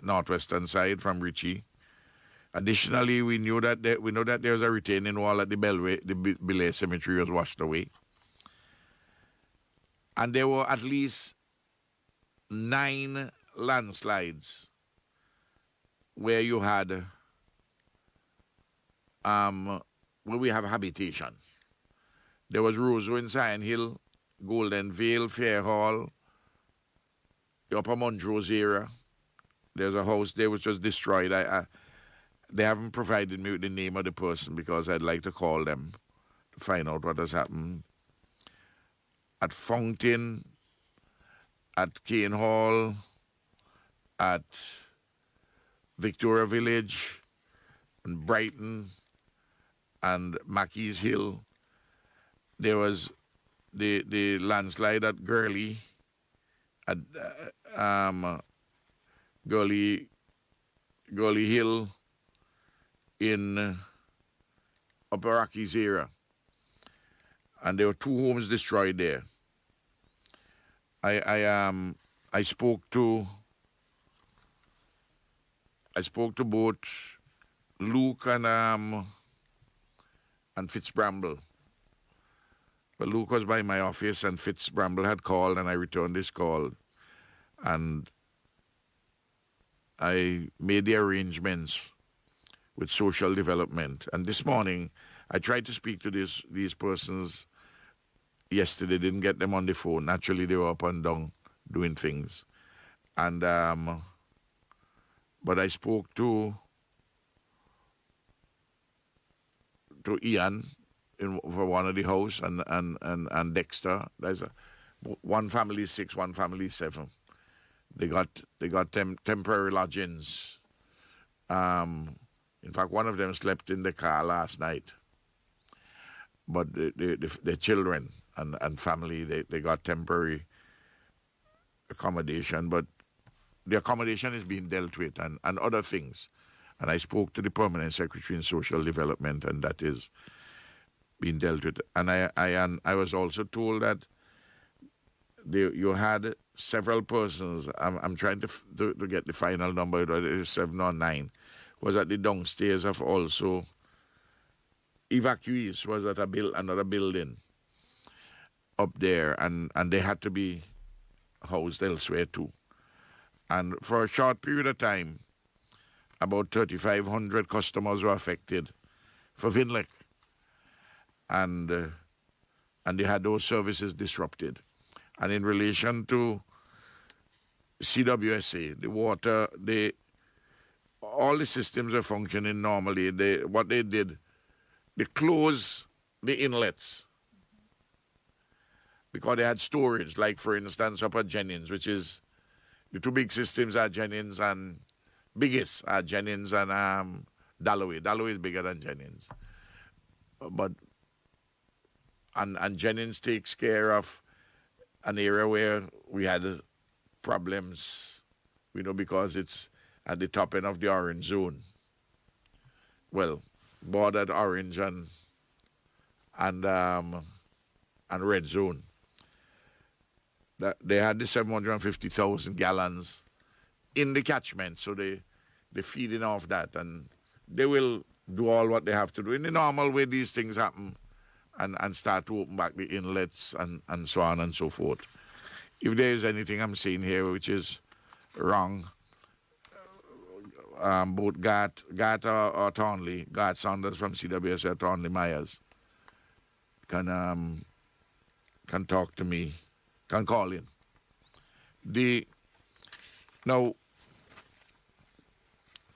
northwestern side from Ritchie. Additionally, we know that there's a retaining wall at the Belway, the Belay Cemetery was washed away. And there were at least 9 landslides where you had, where we have habitation. There was Roseau in Zion Hill, Golden Vale, Fair Hall, the Upper Montrose area. There's a house there which was destroyed. They haven't provided me with the name of the person because I'd like to call them to find out what has happened. At Fountain, at Cane Hall, at Victoria Village, and Brighton, and Mackey's Hill. There was the landslide at Gurley, at Gully Hill in Upper Rockies area. And there were 2 homes destroyed there. I spoke to both Luke and Fitzbramble. But Luke was by my office and Fitzbramble had called, and I returned his call. And I made the arrangements with social development. And this morning, I tried to speak to these persons yesterday, didn't get them on the phone. Naturally, they were up and down doing things. And but I spoke to Ian for one of the house and Dexter. There's one family is 6, one family is 7. They got temporary lodgings. In fact, one of them slept in the car last night. But the children and family, they got temporary accommodation. But the accommodation is being dealt with and other things. And I spoke to the Permanent Secretary in Social Development, and that is being dealt with. And I was also told that you had several persons. I'm trying to get the final number. It is 7 or 9. Was at the downstairs of also evacuees. Was at another building up there, and they had to be housed elsewhere too. And for a short period of time, about 3,500 customers were affected for Vinlec, and they had those services disrupted. And in relation to CWSA, the water, all the systems are functioning normally. What they did, they closed the inlets because they had storage, like for instance up at Jennings, which is the 2 big systems are Jennings and biggest are Jennings and Dalloway. Dalloway is bigger than Jennings. But and Jennings takes care of an area where we had problems, because it's at the top end of the orange zone. Well, bordered orange and red zone. That they had the 750,000 gallons in the catchment, so they're feeding off that, and they will do all what they have to do in the normal way these things happen, and start to open back the inlets and so on and so forth. If there is anything I'm saying here which is wrong, both Gart or Thornley, Gart Saunders from CWS or Thornley Myers can talk to me, can call in. Now,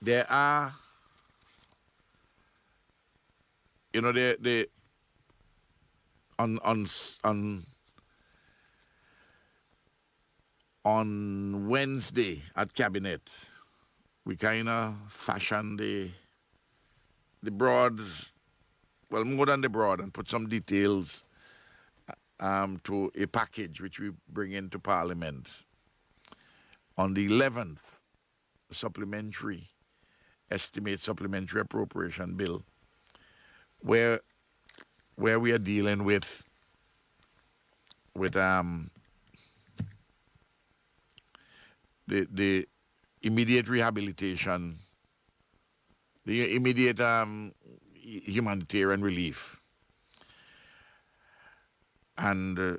there are, you know, they on Wednesday at Cabinet, we kind of fashioned the broad, well, more than the broad, and put some details to a package which we bring into Parliament. On the 11th, supplementary appropriation bill, where we are dealing with the immediate rehabilitation, the immediate humanitarian relief, and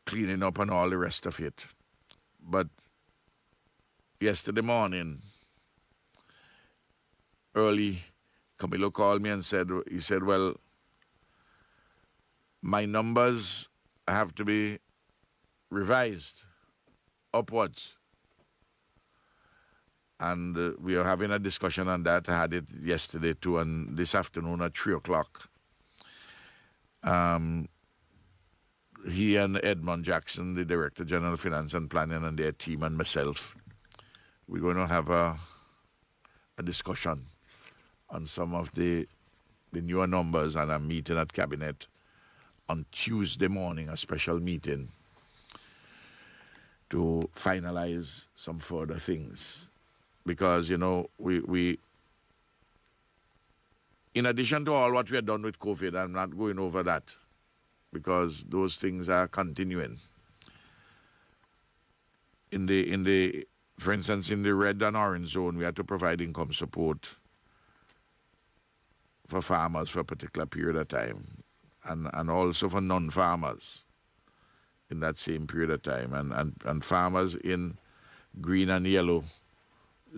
cleaning up and all the rest of it. But yesterday morning, early, Camilo called me and said, well, my numbers have to be revised upwards. And we are having a discussion on that. I had it yesterday too, and this afternoon at 3 o'clock. He and Edmund Jackson, the Director General of Finance and Planning, and their team, and myself, we're going to have a discussion on some of the newer numbers, and a meeting at Cabinet on Tuesday morning, a special meeting to finalize some further things. Because, you know, we in addition to all what we have done with COVID, I'm not going over that because those things are continuing. For instance, in the red and orange zone, we had to provide income support for farmers for a particular period of time, and also for non-farmers in that same period of time. And farmers in green and yellow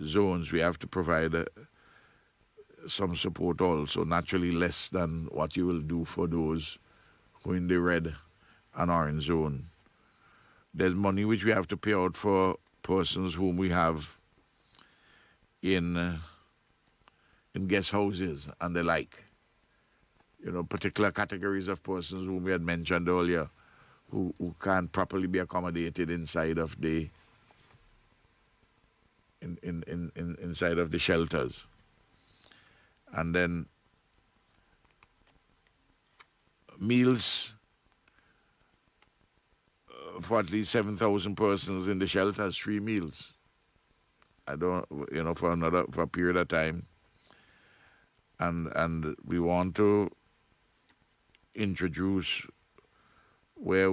zones, we have to provide some support also, naturally less than what you will do for those who are in the red and orange zone. There's money which we have to pay out for persons whom we have in guest houses and the like. You know, particular categories of persons whom we had mentioned earlier who can't properly be accommodated inside of the inside of the shelters. And then meals for at least 7,000 persons in the shelters, 3 meals. For a period of time. And we want to introduce where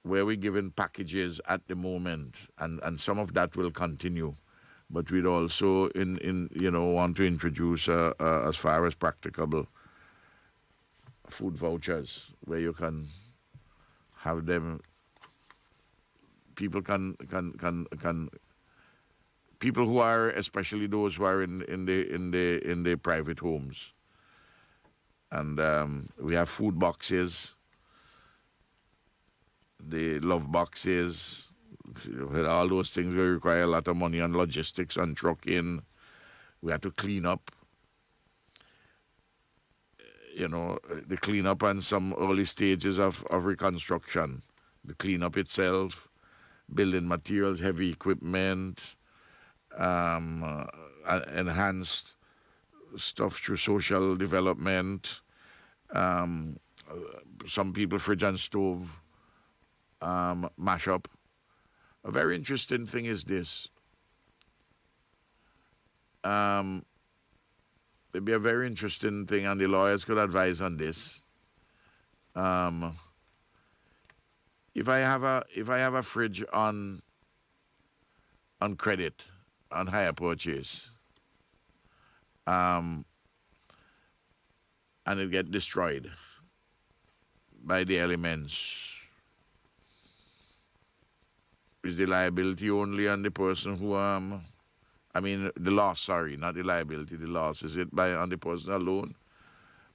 we're giving packages at the moment, and some of that will continue. But we'd also want to introduce as far as practicable food vouchers where you can have them. People people who are, especially those who are in the private homes, and we have food boxes, the love boxes, all those things will require a lot of money and logistics and trucking. We have to clean up, the cleanup and some early stages of reconstruction, the cleanup itself, building materials, heavy equipment, enhanced stuff through social development, some people fridge and stove mash up. A very interesting thing is this. It'd be a very interesting thing, and the lawyers could advise on this. If I have a fridge on credit, on hire purchase, and it get destroyed by the elements, is the liability only on the person who the loss, sorry, not the liability, the loss, is it on the person alone?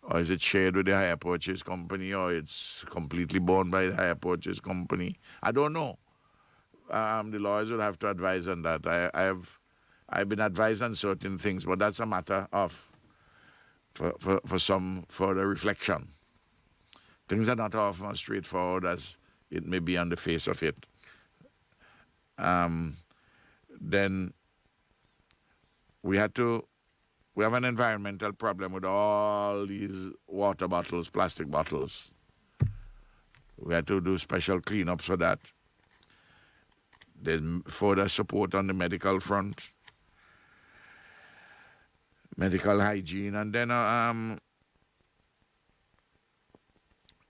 Or is it shared with the hire purchase company, or it's completely borne by the hire purchase company? I don't know. the lawyers would have to advise on that. I've been advised on certain things, but that's a matter of for some further reflection. Things are not often as straightforward as it may be on the face of it. Then we have an environmental problem with all these water bottles, plastic bottles. We had to do special cleanups for that. There's further support on the medical front, medical hygiene, and then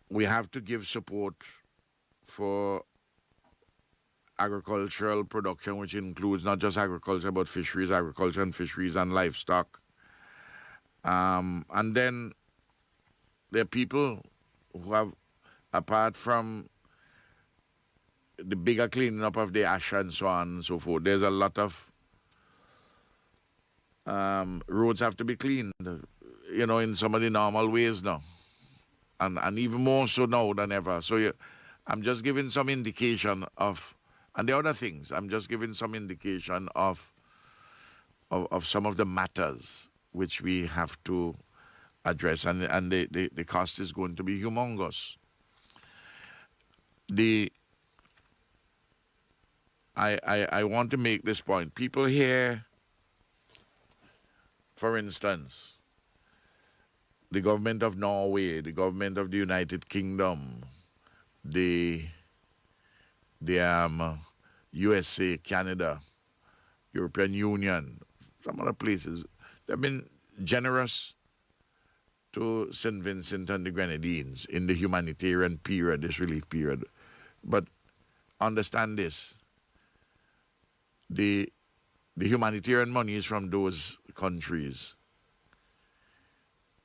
we have to give support for agricultural production, which includes not just agriculture, but fisheries, agriculture and fisheries and livestock. And then there are people who have, apart from the bigger cleaning up of the ash and so on and so forth, there's a lot of roads have to be cleaned, in some of the normal ways now. And even more so now than ever. So I'm just giving some indication of, and the other things, I'm just giving some indication of some of the matters which we have to address, and the cost is going to be humongous. I want to make this point. People here, for instance, the government of Norway, the government of the United Kingdom, the USA, Canada, European Union, some other places, they've been generous to St. Vincent and the Grenadines in the humanitarian period, this relief period. But understand this, the humanitarian money is from those countries.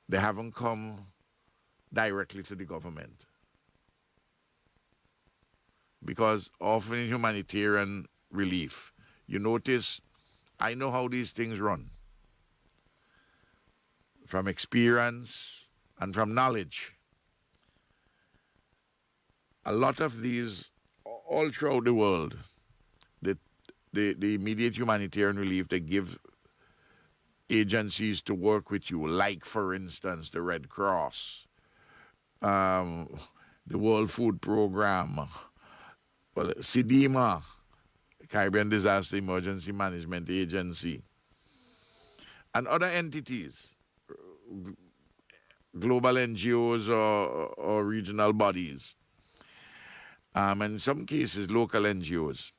They haven't come directly to the government. Because often in humanitarian relief, you notice, I know how these things run. From experience and from knowledge. A lot of these, all throughout the world, the immediate humanitarian relief, they give agencies to work with you, like, for instance, the Red Cross, the World Food Program, well, CDEMA, Caribbean Disaster Emergency Management Agency, and other entities, global NGOs or regional bodies, and in some cases, local NGOs.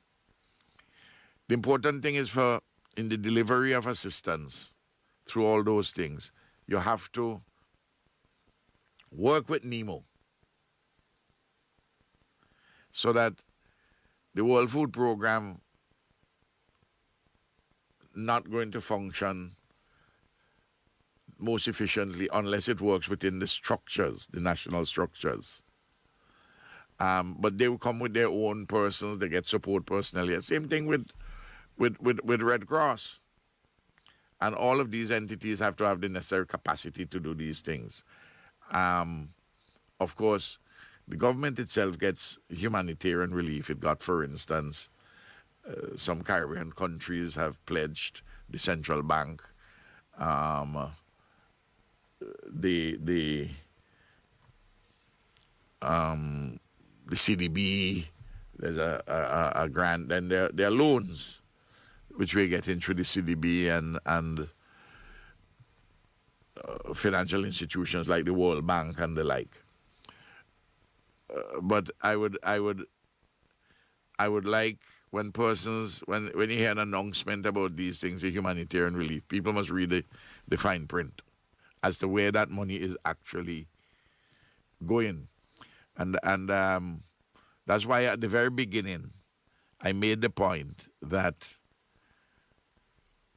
The important thing is in the delivery of assistance through all those things, you have to work with NEMO so that the World Food Program not going to function most efficiently unless it works within the structures, the national structures. But they will come with their own persons, they get support personnel. Same thing with Red Cross. And all of these entities have to have the necessary capacity to do these things. Of course, the government itself gets humanitarian relief. It got, for instance, some Caribbean countries have pledged the central bank, the CDB. There's a grant. Then there are loans, which we're getting through the CDB and financial institutions like the World Bank and the like. But I would like when you hear an announcement about these things, the humanitarian relief, people must read the fine print as to where that money is actually going. And that's why at the very beginning I made the point that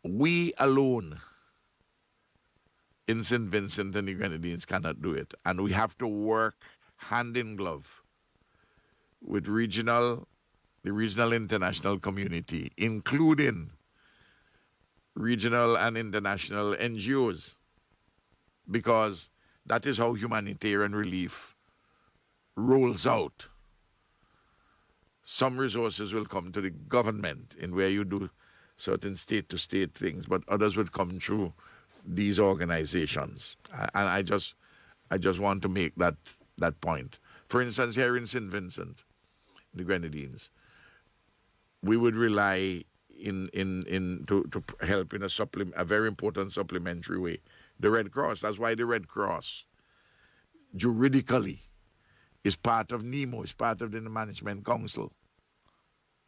we alone in St. Vincent and the Grenadines cannot do it. And we have to work hand in glove with the regional international community, including regional and international NGOs, because that is how humanitarian relief rolls out. some resources will come to the government in where you do certain state-to-state things, but others would come through these organizations. And I just want to make that point. For instance, here in St. Vincent, the Grenadines, we would rely to help in a very important supplementary way. The Red Cross. That's why the Red Cross, juridically, is part of NEMO, is part of the Management Council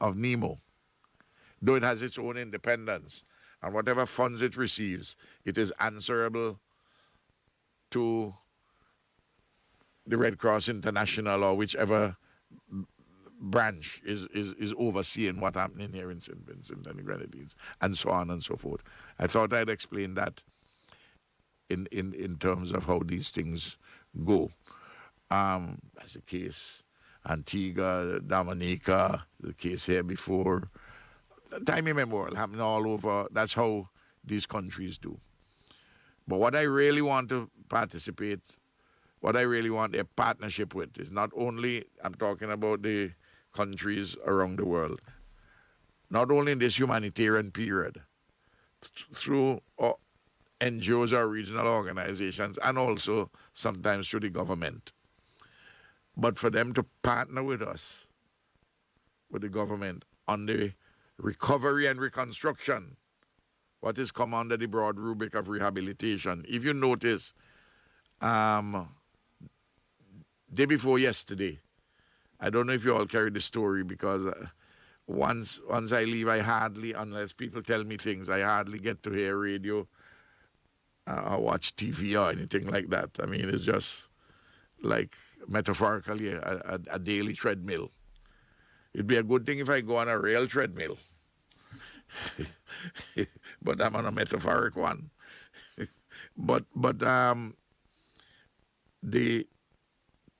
of NEMO. Though it has its own independence, and whatever funds it receives, it is answerable to the Red Cross International or whichever branch is overseeing what's happening here in St. Vincent and the Grenadines, and so on and so forth. I thought I'd explain that in terms of how these things go. As the case, Antigua, Dominica, the case here before, time immemorial, happening all over. That's how these countries do. But what I really want to participate, what I really want a partnership with is not only, I'm talking about the countries around the world, not only in this humanitarian period, through NGOs or regional organizations, and also sometimes through the government, but for them to partner with us, with the government, on the recovery and reconstruction, what is come under the broad rubric of rehabilitation. If you notice, day before yesterday, I don't know if you all carry the story, because once I leave, I hardly, unless people tell me things, I hardly get to hear radio or watch TV or anything like that. I mean, it's just like metaphorically a daily treadmill. It'd be a good thing if I go on a real treadmill, but I'm on a metaphoric one. but the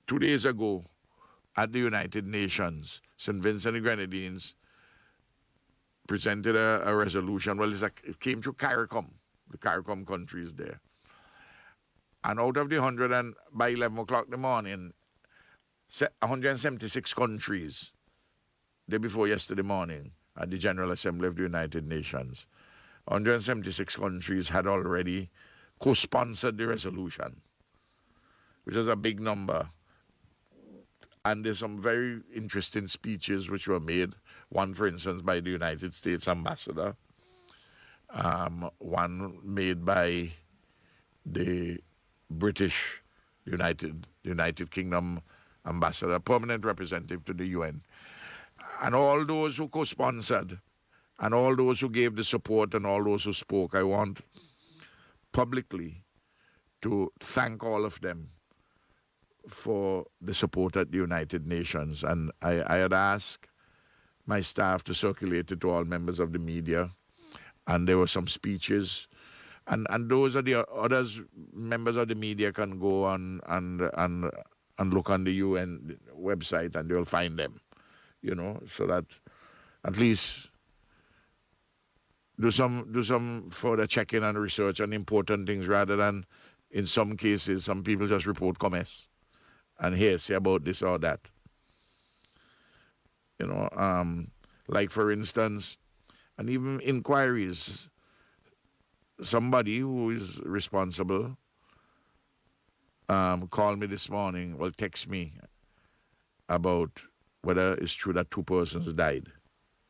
2 days ago at the United Nations, St. Vincent and the Grenadines presented a resolution. Well, it came through CARICOM, the CARICOM countries there. And out of the 100, and by 11 o'clock in the morning, 176 countries, day before yesterday morning, at the General Assembly of the United Nations, 176 countries had already co-sponsored the resolution, which is a big number. And there's some very interesting speeches which were made. One, for instance, by the United States ambassador. One made by the British United Kingdom ambassador, permanent representative to the UN. And all those who co-sponsored, and all those who gave the support, and all those who spoke, I want publicly to thank all of them for the support at the United Nations. And I had asked my staff to circulate it to all members of the media, and there were some speeches, and those are the others. Members of the media can go on and look on the UN website, and they'll find them, so that at least do some further checking and research on important things, rather than, in some cases, some people just report comments and say about this or that. Like, for instance, and even inquiries, somebody who is responsible called me this morning, text me about whether it's true that 2 persons died.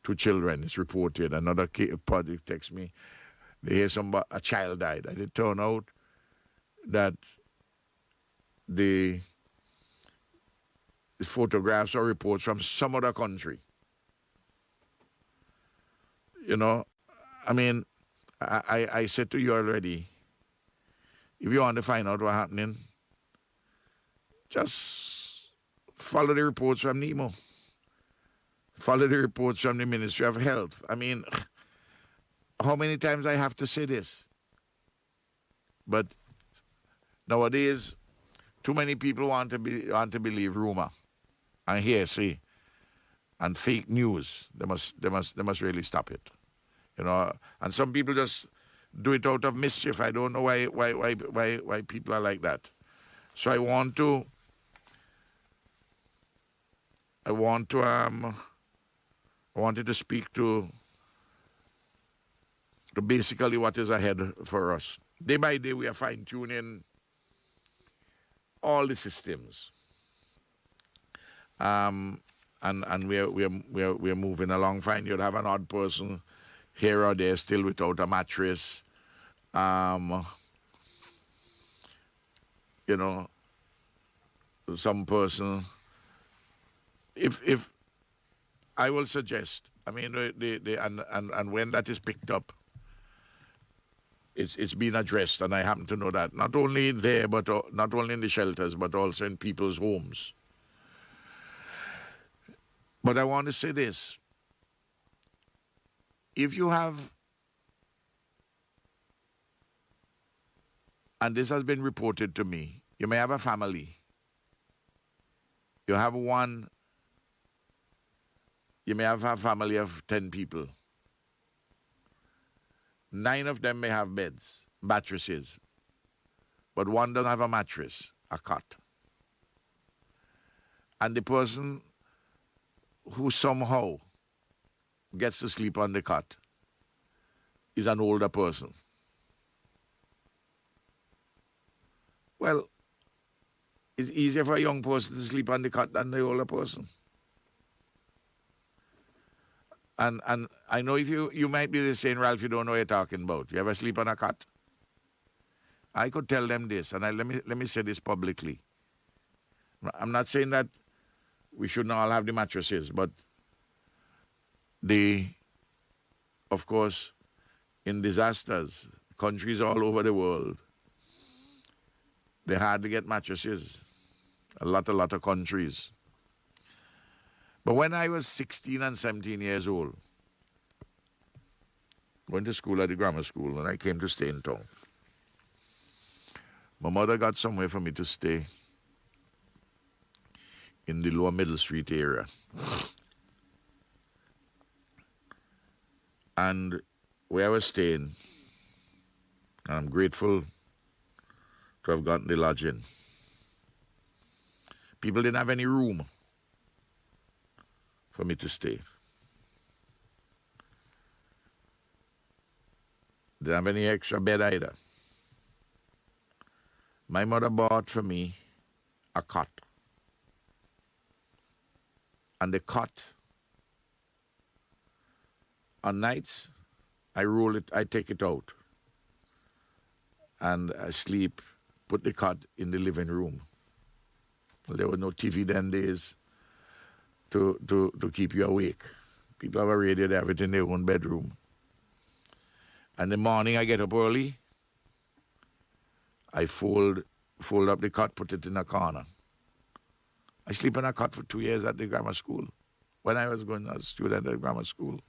2 children, it's reported. Another project text me, they hear a child died. And it turned out that the photographs or reports from some other country. I mean, I said to you already, if you want to find out what's happening, just follow the reports from NEMO. Follow the reports from the Ministry of Health. I mean, how many times I have to say this? But nowadays, too many people want to believe rumor and hearsay and fake news. They must really stop it. And some people just do it out of mischief. I don't know why people are like that. So I want to I wanted to speak to basically what is ahead for us. Day by day, we are fine-tuning all the systems. And we're moving along fine. You'd have an odd person here or there still without a mattress. You know, some person. If I will suggest, I mean, and when that is picked up, it's been addressed, and I happen to know that not only there, but not only in the shelters, but also in people's homes. But I want to say this: if you have, and this has been reported to me, you may have a family. You have one. You may have a family of 10 people. 9 of them may have beds, mattresses, but one doesn't have a mattress, a cot. And the person who somehow gets to sleep on the cot is an older person. Well, it's easier for a young person to sleep on the cot than the older person. And I know if you might be saying, Ralph, you don't know what you're talking about. You ever sleep on a cot? I could tell them this, and let me say this publicly. I'm not saying that we shouldn't all have the mattresses, but of course, in disasters, countries all over the world, they hardly get mattresses. A lot of countries. But when I was 16 and 17 years old, went to school at the grammar school, and I came to stay in town. My mother got somewhere for me to stay in the Lower Middle Street area. And where I was staying, and I'm grateful to have gotten the lodging, people didn't have any room for me to stay. Didn't have any extra bed either. My mother bought for me a cot. And the cot, on nights, I take it out. And I sleep, put the cot in the living room. Well, there was no TV then days to keep you awake. People have a radio, they have it in their own bedroom. And in the morning I get up early, I fold up the cot, put it in a corner. I sleep in a cot for 2 years at the grammar school. When I was going as a student at grammar school.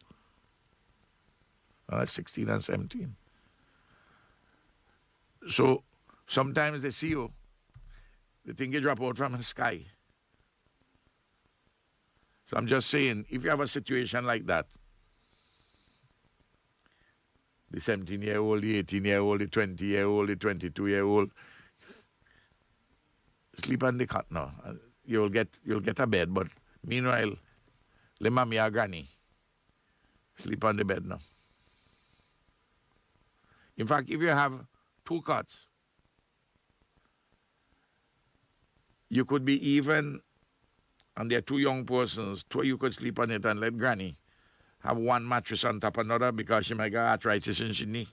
I was 16 and 17. So sometimes they see you, they think you drop out from the sky. So I'm just saying, if you have a situation like that, the 17-year-old, the 18-year-old, the 20-year-old, the 22-year-old, sleep on the cot now. You'll get a bed, but meanwhile, le mommy or granny, sleep on the bed now. In fact, if you have 2 cots, you could be even, and there are 2 young persons, 2 you could sleep on it and let granny have 1 mattress on top of another because she might get arthritis in her knee.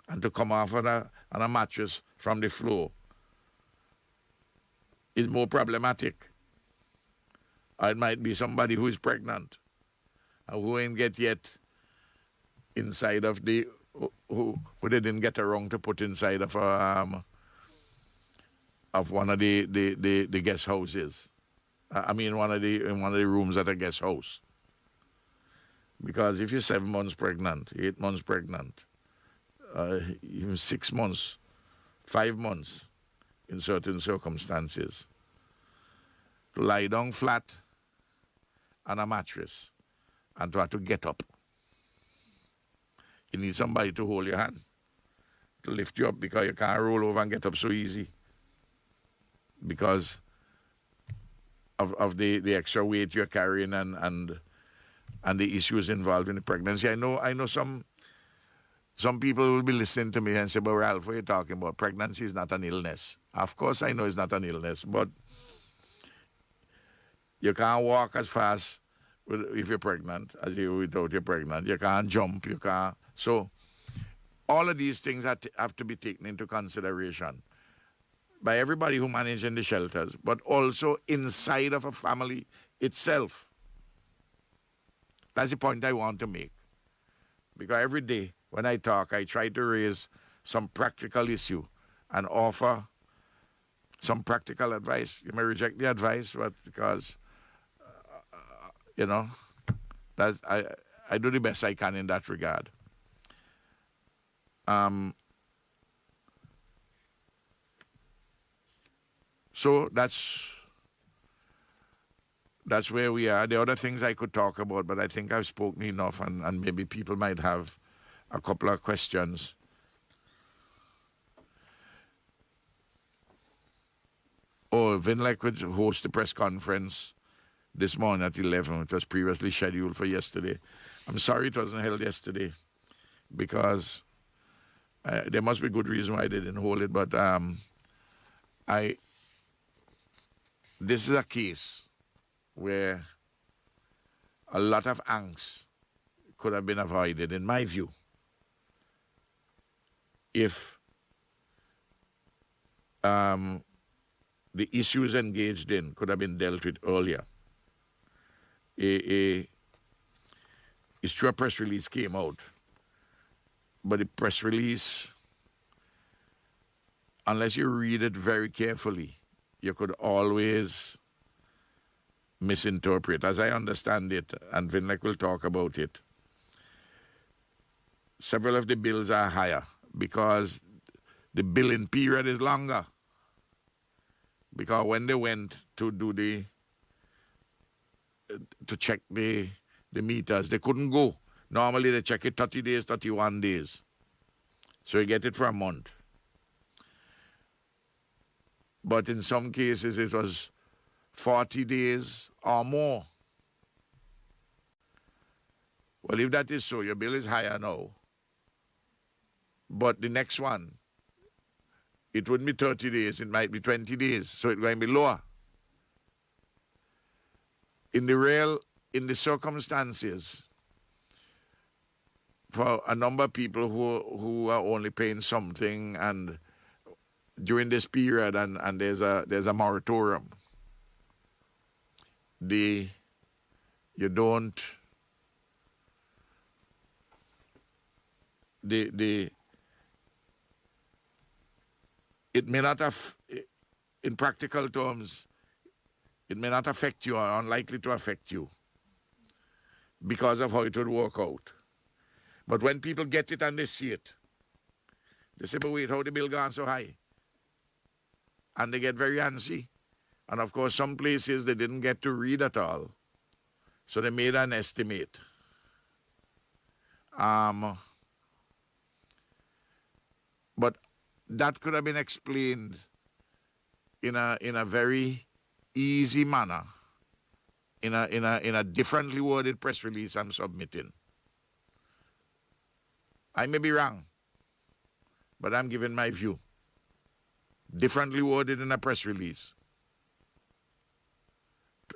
And to come off on a mattress from the floor is more problematic. Or it might be somebody who is pregnant and who ain't get yet inside of the, who they didn't get around to put inside of one of the guest houses. I mean, in one of the rooms at a guest house. Because if you're 7 months pregnant, 8 months pregnant, even 6 months, 5 months, in certain circumstances, to lie down flat on a mattress and to have to get up. You need somebody to hold your hand, to lift you up, because you can't roll over and get up so easy because of the extra weight you're carrying and and the issues involved in the pregnancy. I know some people will be listening to me and say, but Ralph, what are you talking about? Pregnancy is not an illness. Of course I know it's not an illness, but you can't walk as fast if you're pregnant as you without you're pregnant. You can't jump, you can't. So all of these things have to be taken into consideration by everybody who manages in the shelters, but also inside of a family itself. That's the point I want to make. Because every day when I talk, I try to raise some practical issue and offer some practical advice. You may reject the advice, but because, that's, I do the best I can in that regard. So that's where we are. There are other things I could talk about, but I think I've spoken enough, and maybe people might have a couple of questions. Oh, Vinlek would host the press conference this morning at 11. It was previously scheduled for yesterday. I'm sorry it wasn't held yesterday because there must be good reason why they didn't hold it, but this is a case where a lot of angst could have been avoided, in my view, if the issues engaged in could have been dealt with earlier. It's true a press release came out, but the press release, unless you read it very carefully, you could always misinterpret. As I understand it, and Vinlek will talk about it, several of the bills are higher because the billing period is longer. Because when they went to do to check the meters, they couldn't go. Normally they check it 30 days, 31 days. So you get it for a month. But in some cases it was 40 days or more. Well, if that is so, your bill is higher now. But the next one, it wouldn't be 30 days, it might be 20 days, so it's going to be lower. In the circumstances, for a number of people who are only paying something, and during this period, and there's a moratorium, it may not have, in practical terms, it may not affect you or unlikely to affect you because of how it would work out. But when people get it and they see it, they say, but wait, how the bill gone so high? And they get very antsy. And of course, some places they didn't get to read at all. So they made an estimate. But that could have been explained in a very easy manner, in a differently worded press release I'm submitting. I may be wrong, but I'm giving my view. Differently worded in a press release,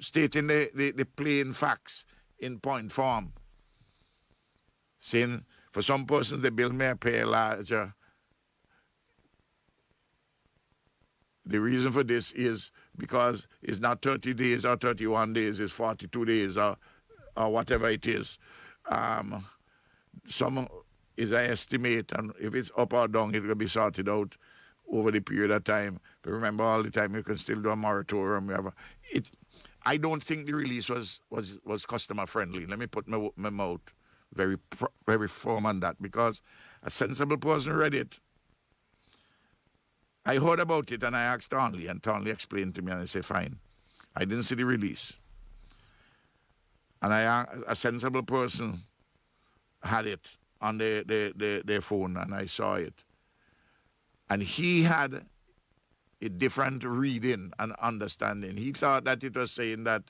stating the plain facts in point form, saying for some persons the bill may appear larger. The reason for this is because it's not 30 days or 31 days, it's 42 days or whatever it is. Some is I estimate, and if it's up or down, it will be sorted out over the period of time. But remember, all the time you can still do a moratorium. I don't think the release was customer friendly. Let me put my mouth very firm on that, because a sensible person read it. I heard about it and I asked Tonley, and Tonley explained to me, and I said, fine. I didn't see the release. And a sensible person had it on their phone, and I saw it. And he had a different reading and understanding. He thought that it was saying that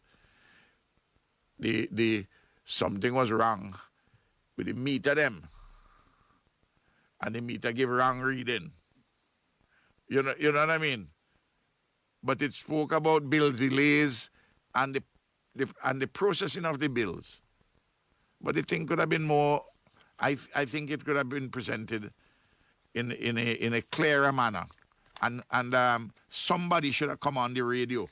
the something was wrong with the meter them. And the meter give wrong reading. You know what I mean? But it spoke about bill delays and the processing of the bills. But the thing could have been more. I think it could have been presented in a clearer manner, and somebody should have come on the radio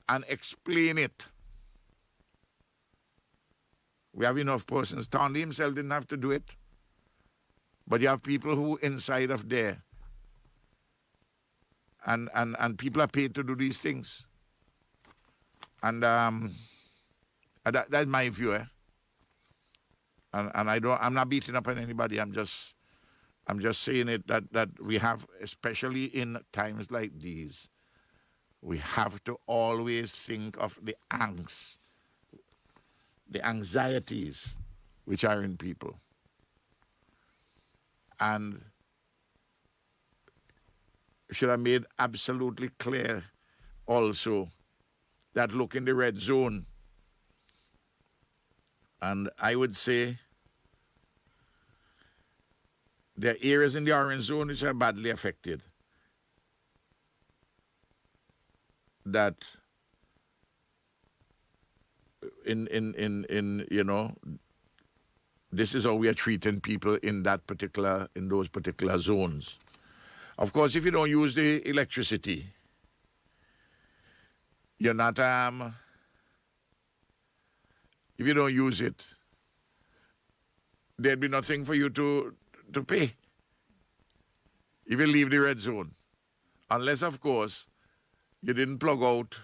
and explain it. We have enough persons. Tandy himself didn't have to do it, but you have people who inside of there, and people are paid to do these things, and that's my view. And I'm not beating up on anybody. I'm just saying it that we have, especially in times like these, we have to always think of the angst, the anxieties which are in people. And should have made absolutely clear also that look in the red zone. And I would say there are areas in the orange zone which are badly affected. That in this is how we are treating people in those particular zones. Of course, if you don't use the electricity, you're not if you don't use it, there'd be nothing for you to pay if you leave the red zone. Unless, of course, you didn't plug out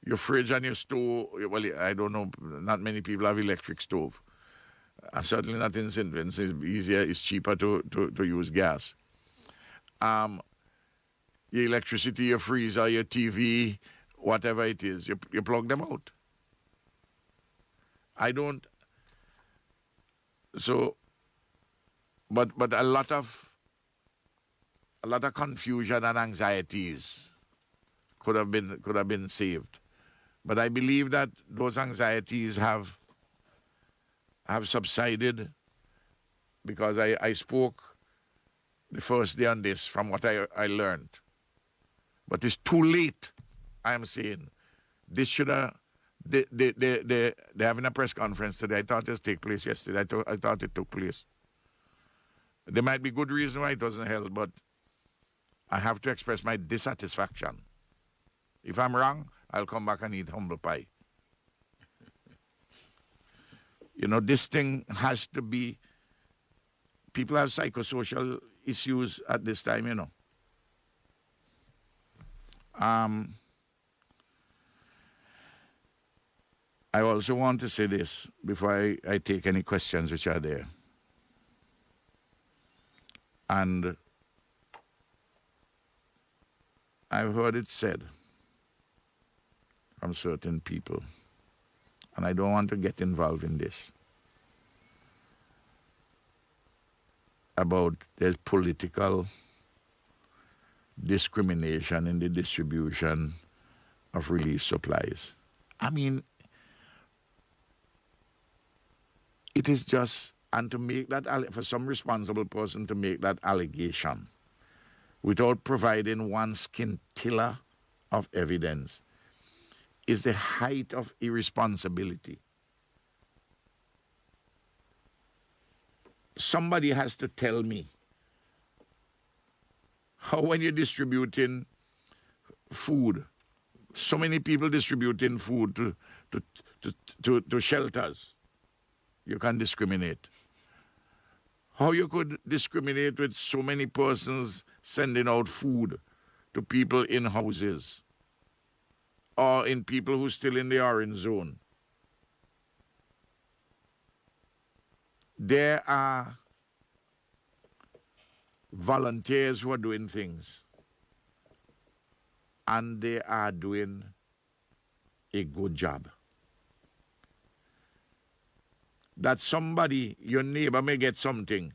your fridge and your stove. Well, I don't know, not many people have electric stove. Certainly not in St. Vincent. It's easier, it's cheaper to use gas. Your electricity, your freezer, your TV, whatever it is, you plug them out. I don't. So, but a lot of confusion and anxieties could have been saved. But I believe that those anxieties have subsided, because I spoke the first day on this from what I learned. But it's too late, I am saying. This should have. They're having a press conference today. I thought this take place yesterday. I thought it took place. There might be good reason why it wasn't held, but I have to express my dissatisfaction. If I'm wrong, I'll come back and eat humble pie. This thing has to be. People have psychosocial issues at this time, I also want to say this before I take any questions which are there. And I've heard it said from certain people, and I don't want to get involved in this, about there's political discrimination in the distribution of relief supplies. I mean, it is just, and to make that, for some responsible person to make that allegation without providing one scintilla of evidence is the height of irresponsibility. Somebody has to tell me how, when you're distributing food, so many people distributing food to shelters, you can discriminate. How you could discriminate with so many persons sending out food to people in houses or in people who are still in the orange zone. There are volunteers who are doing things, and they are doing a good job. That somebody, your neighbor, may get something,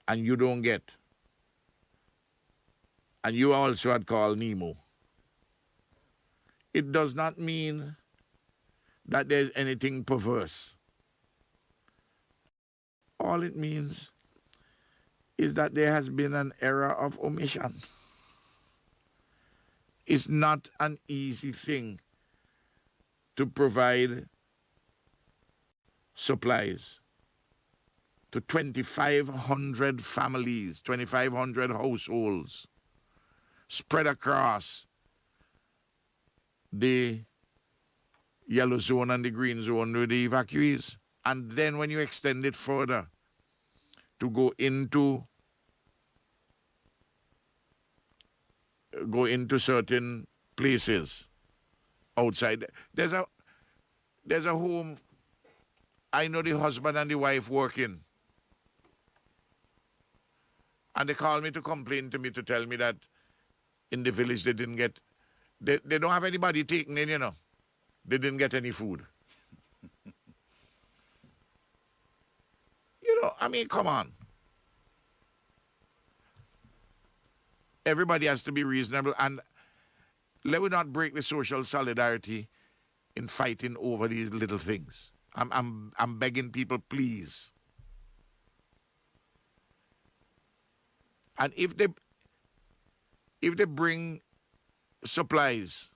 and you don't get. and you also had called Nemo, it does not mean that there's anything perverse. All it means is that there has been an error of omission. It's not an easy thing to provide supplies to 2,500 families, 2,500 households spread across the yellow zone and the green zone with the evacuees. And then when you extend it further to go into certain places outside. There's a home. I know the husband and the wife working. And they called me to complain to me to tell me that in the village they don't have anybody taking in, They didn't get any food. I mean, come on. Everybody has to be reasonable, and let us not break the social solidarity in fighting over these little things. I'm begging people, please. And if they bring supplies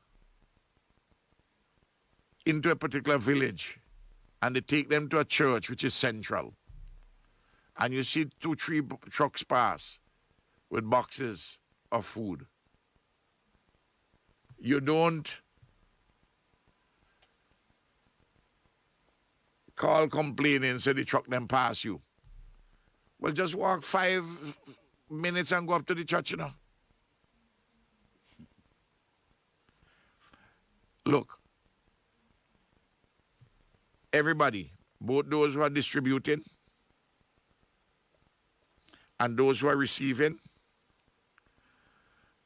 into a particular village and they take them to a church which is central, and you see 2-3 trucks pass with boxes of food, you don't call complaining and say the truck them pass you. Well, just walk 5 minutes and go up to the church, Look, everybody, both those who are distributing and those who are receiving,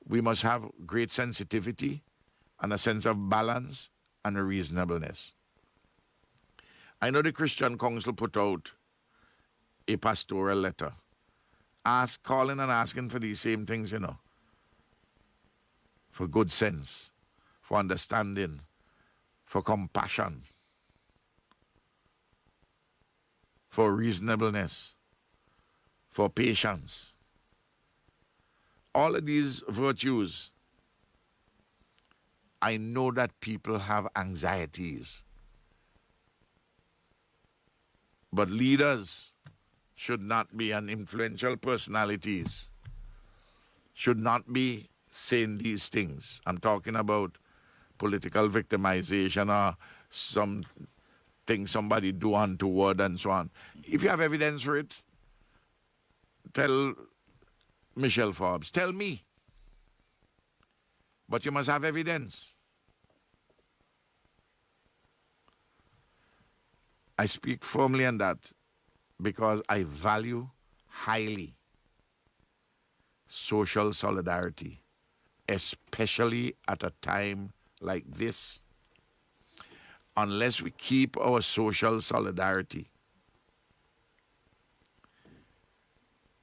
we must have great sensitivity and a sense of balance and a reasonableness. I know the Christian Council put out a pastoral letter, calling and asking for these same things, for good sense, for understanding, for compassion, for reasonableness, for patience. All of these virtues, I know that people have anxieties. But leaders should not be, and influential personalities should not be saying these things. I'm talking about political victimization or something somebody do untoward and so on. If you have evidence for it, tell Michelle Forbes, tell me. But you must have evidence. I speak firmly on that because I value highly social solidarity, especially at a time like this. Unless we keep our social solidarity,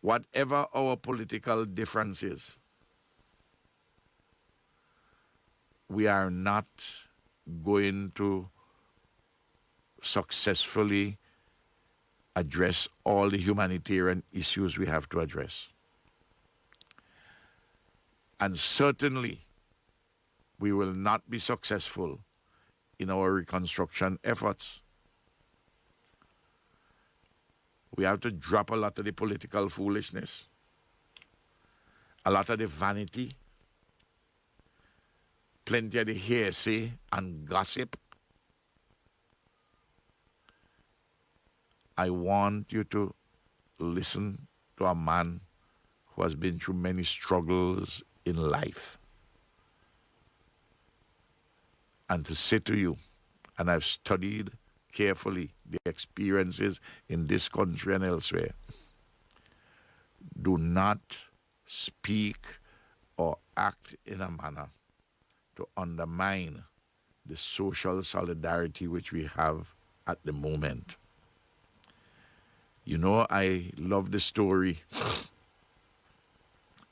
whatever our political differences, we are not going to successfully address all the humanitarian issues we have to address. And certainly, we will not be successful in our reconstruction efforts. We have to drop a lot of the political foolishness, a lot of the vanity, plenty of the hearsay and gossip. I want you to listen to a man who has been through many struggles in life, and to say to you, and I've studied carefully the experiences in this country and elsewhere, do not speak or act in a manner to undermine the social solidarity which we have at the moment. I love the story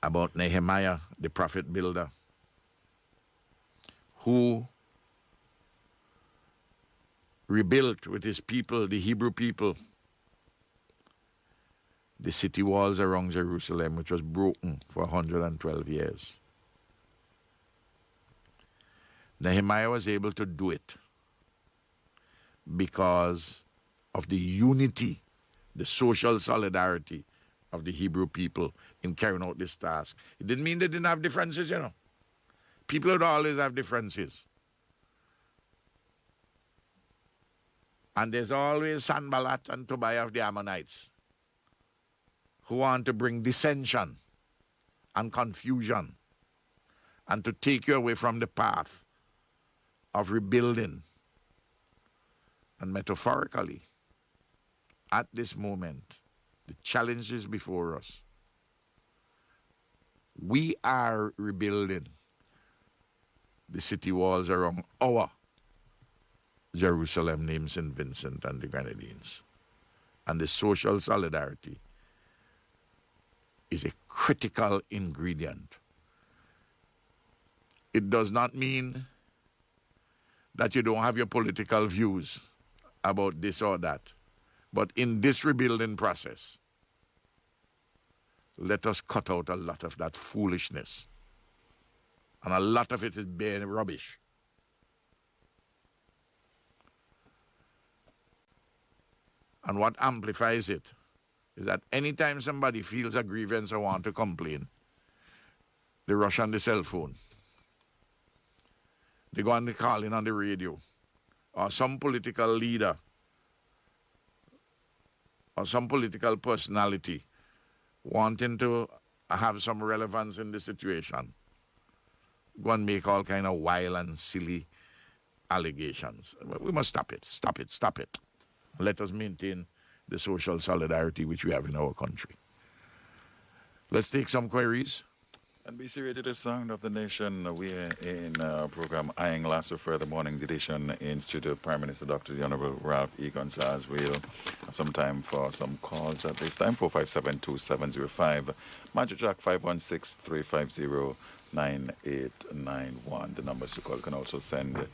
about Nehemiah, the prophet builder, who rebuilt with his people, the Hebrew people, the city walls around Jerusalem, which was broken for 112 years. Nehemiah was able to do it because of the unity, the social solidarity of the Hebrew people in carrying out this task. It didn't mean they didn't have differences, you know. People would always have differences. And there's always Sanballat and Tobiah of the Ammonites who want to bring dissension and confusion and to take you away from the path of rebuilding. And metaphorically, at this moment, the challenge is before us. We are rebuilding the city walls around our Jerusalem named St. Vincent and the Grenadines. And the social solidarity is a critical ingredient. It does not mean that you don't have your political views about this or that. But in this rebuilding process, let us cut out a lot of that foolishness. And a lot of it is bare rubbish. And what amplifies it is that anytime somebody feels a grievance or want to complain, they rush on the cell phone. They go on the call in on the radio. Or some political leader or some political personality wanting to have some relevance in the situation, go and make all kind of wild and silly allegations. We must stop it, stop it, stop it. Let us maintain the social solidarity which we have in our country. Let's take some queries. NBC Radio, the sound of the nation. We are in our program Eyeing Lasso for the morning edition in studio. Prime Minister Dr. the Honorable Ralph E. Gonsalves. We'll have some time for some calls at this time. 457-2705. Magic Jack 516-350-9891. The numbers to call. You can also send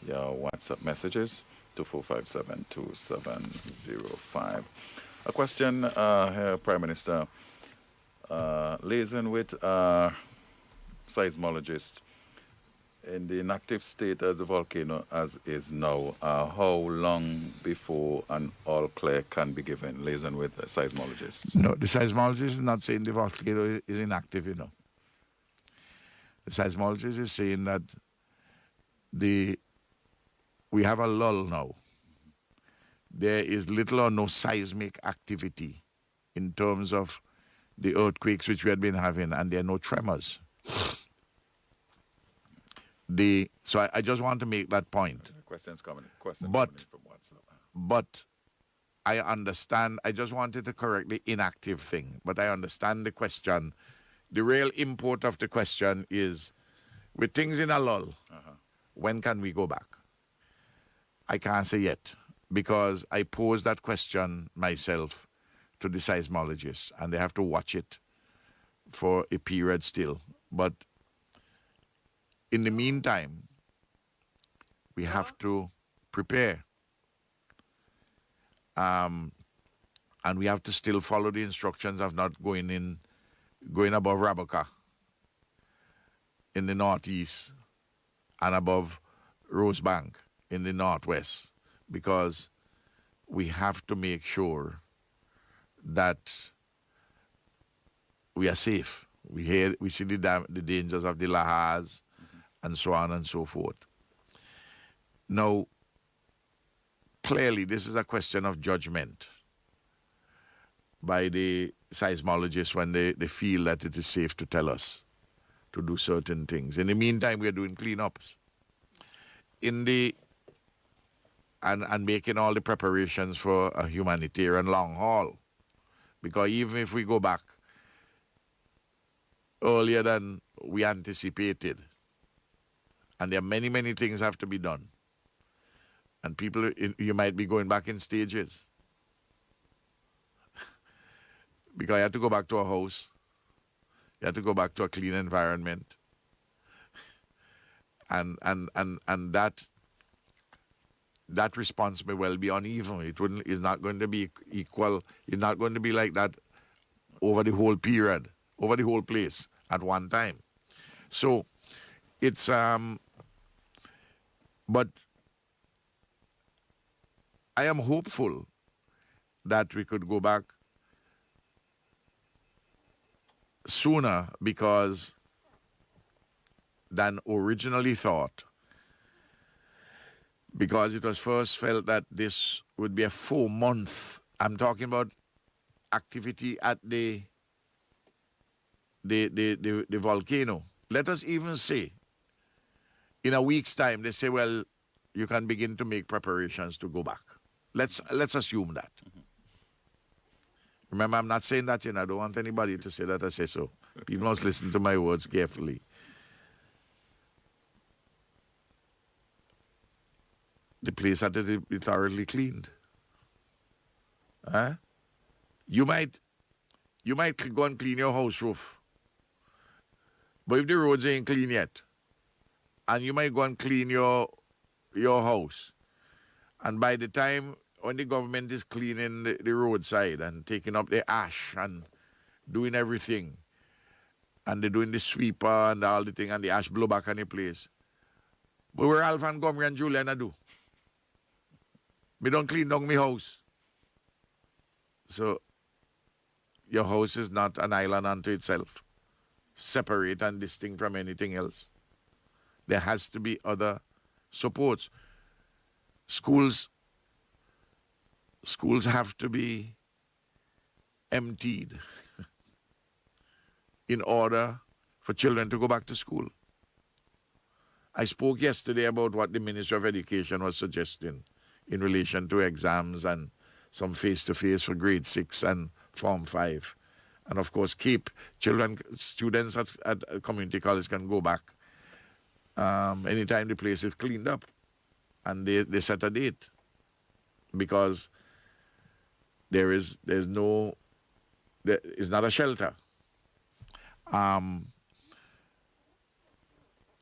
your WhatsApp messages to 457-2705. A question here, Prime Minister. Liaison with seismologist in the inactive state as the volcano as is now, how long before an all clear can be given? Liaison with seismologists. No, the seismologist is not saying the volcano is inactive, you know. The seismologist is saying that we have a lull now. There is little or no seismic activity in terms of the earthquakes which we had been having, and there are no tremors. So I just want to make that point. Questions coming in from WhatsApp. But I understand, I just wanted to correct the inactive thing, but I understand the question. The real import of the question is, with things in a lull, when can we go back? I can't say yet, because I posed that question myself to the seismologists, and they have to watch it for a period still. But in the meantime, we have to prepare. And we have to still follow the instructions of not going above Raboka in the northeast and above Rosebank in the northwest, because we have to make sure that we are safe. We see the dangers of the lahars and so on and so forth. Now, clearly, this is a question of judgment by the seismologists when they feel that it is safe to tell us to do certain things. In the meantime, we are doing cleanups and making all the preparations for a humanitarian long haul. Because even if we go back earlier than we anticipated, and there are many, many things have to be done, and people, you might be going back in stages. Because I had to go back to a house, You have to go back to a clean environment. And that response may well be uneven. It's not going to be equal. It's not going to be like that over the whole period, over the whole place at one time. So it's but I am hopeful that we could go back sooner because than originally thought, because it was first felt that this would be a 4-month. I'm talking about activity at the volcano. Let us even say, in a week's time, they say, well, you can begin to make preparations to go back. Let's assume that. Remember, I'm not saying that, I don't want anybody to say that I say so. People must listen to my words carefully. The place had to be thoroughly cleaned. Huh? You might go and clean your house roof. But if the roads ain't clean yet, and you might go and clean your house, and by the time when the government is cleaning the roadside and taking up the ash and doing everything, and they're doing the sweeper and all the thing, and the ash blow back on the place, but where Alpha and Gomri and Juliana do? Me don't clean down my house. So your house is not an island unto itself, separate and distinct from anything else. There has to be other supports. Schools have to be emptied in order for children to go back to school. I spoke yesterday about what the Ministry of Education was suggesting in relation to exams and some face-to-face for grade 6 and Form 5. And of course, students at community college can go back anytime the place is cleaned up. And they set a date because it's not a shelter.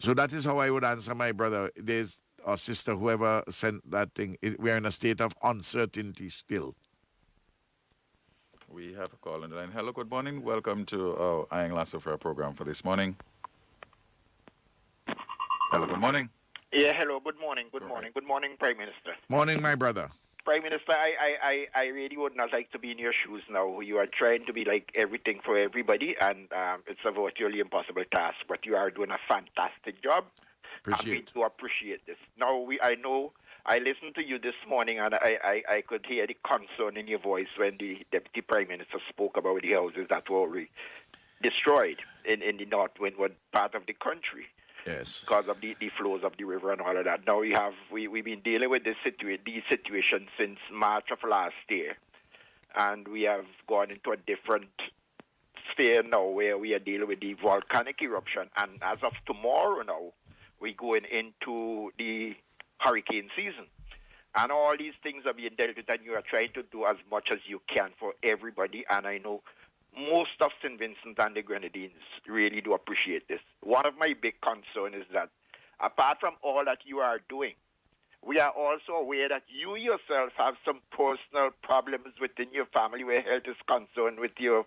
So that is how I would answer my brother. Or sister, whoever sent that thing. We're in a state of uncertainty still. We have a call on the line. Hello, good morning. Welcome to our Iron Soufriere program for this morning. Hello, good morning. Yeah, hello, good morning, good morning. Good morning, Prime Minister. Morning, my brother. Prime Minister, I really would not like to be in your shoes now. You are trying to be like everything for everybody, and it's a virtually impossible task, but you are doing a fantastic job. Appreciate. And we do appreciate this. Now, I know, I listened to you this morning, and I could hear the concern in your voice when the Deputy Prime Minister spoke about the houses that were destroyed in the north-windward part of the country. Yes. Because of the flows of the river and all of that. Now we've been dealing with these situations since March of last year, and we have gone into a different sphere now where we are dealing with the volcanic eruption. And as of tomorrow now, we're going into the hurricane season. And all these things are being dealt with, and you are trying to do as much as you can for everybody. And I know most of St. Vincent and the Grenadines really do appreciate this. One of my big concerns is that apart from all that you are doing, we are also aware that you yourself have some personal problems within your family where health is concerned with your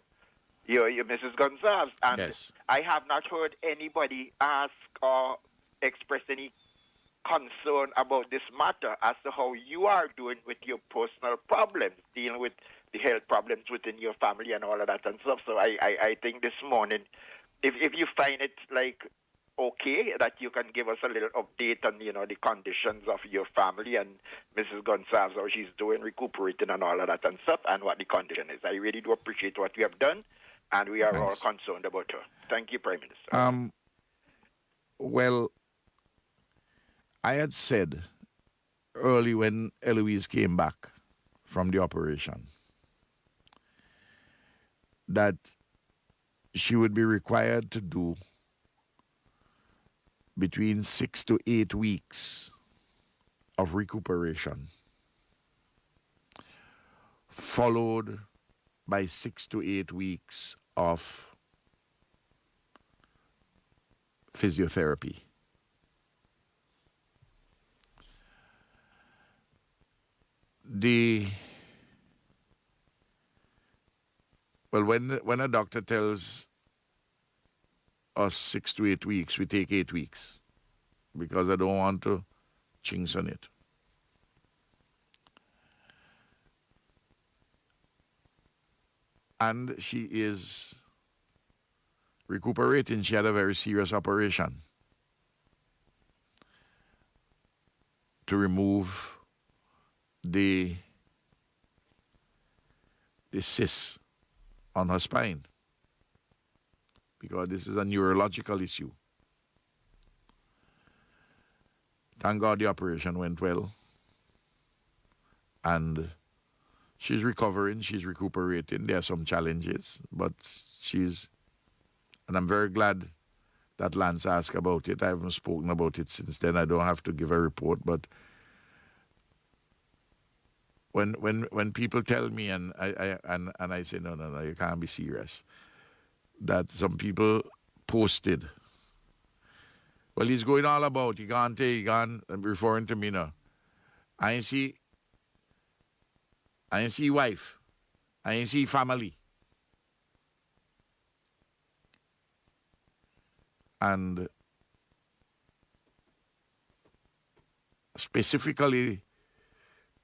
Mrs. Gonsalves. And yes. I have not heard anybody ask or express any concern about this matter as to how you are doing with your personal problems, dealing with the health problems within your family and all of that and stuff. So I think this morning, if you find it like okay that you can give us a little update on the conditions of your family and Mrs. Gonsalves, how she's doing, recuperating and all of that and stuff, and what the condition is. I really do appreciate what you have done, and we are all concerned about her. Thank you, Prime Minister. Well, I had said early when Eloise came back from the operation that she would be required to do between 6 to 8 weeks of recuperation, followed by 6 to 8 weeks of physiotherapy. When a doctor tells us 6 to 8 weeks, we take 8 weeks because I don't want to chinks on it. And she is recuperating. She had a very serious operation to remove the cyst on her spine because this is a neurological issue. Thank God the operation went well. And she's recovering, she's recuperating. There are some challenges, but and I'm very glad that Lance asked about it. I haven't spoken about it since then. I don't have to give a report, but when people tell me and I say, no, you can't be serious, that some people posted, well, he's going all about, he can't, I'm referring to me now. I ain't see wife. I ain't see family. And specifically,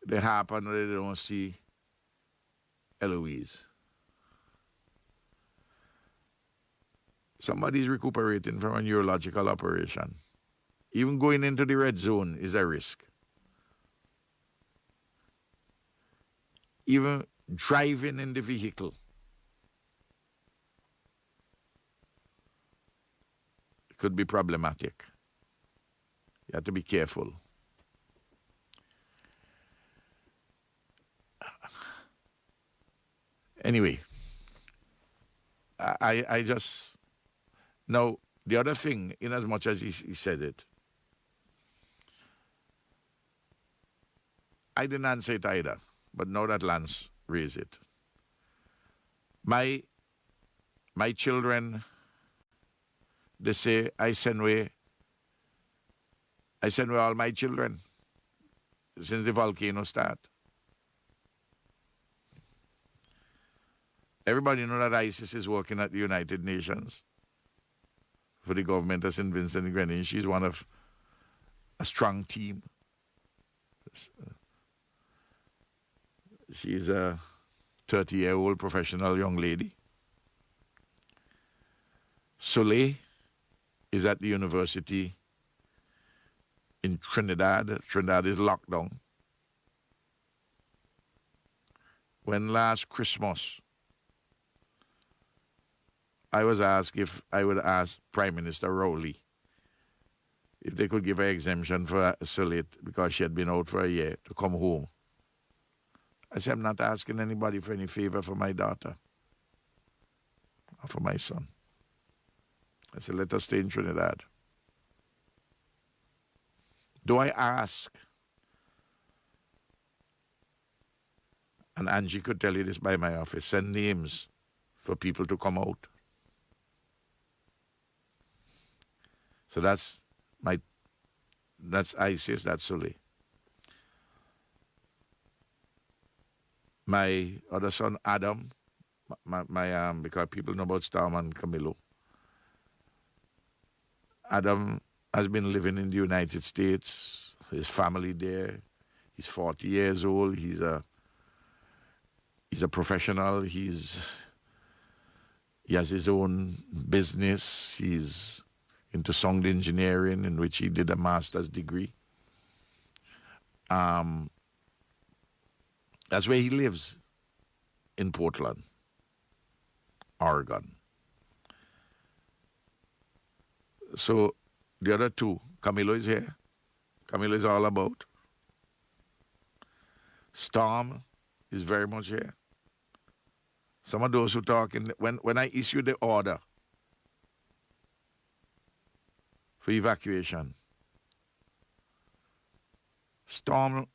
they happen when they don't see Eloise. Somebody's recuperating from a neurological operation. Even going into the red zone is a risk. Even driving in the vehicle could be problematic. You have to be careful. Anyway, I just... Now, the other thing, in as much as he said it, I didn't answer it either, but now that Lance raised it. My children, they say I send away all my children since the volcano start. Everybody know that ISIS is working at the United Nations for the government of St. Vincent and Grenadines. She's one of a strong team. She's a 30-year-old professional young lady. Soleil is at the university in Trinidad. Trinidad is locked down. When last Christmas, I was asked if I would ask Prime Minister Rowley if they could give her exemption for Soleil because she had been out for a year to come home. I said, I'm not asking anybody for any favor for my daughter or for my son. I said, let us stay in Trinidad. Do I ask? And Angie could tell you this by my office. Send names for people to come out. So that's ISIS, that's Soleil. My other son, Adam, my because people know about Storm and Camilo. Adam has been living in the United States, his family there. He's 40 years old. He's a professional. He has his own business. He's into sound engineering, in which he did a master's degree. That's where he lives, in Portland, Oregon. So the other two, Camilo is here. Camilo is all about. Storm is very much here. Some of those who talk, when I issued the order for evacuation, Storm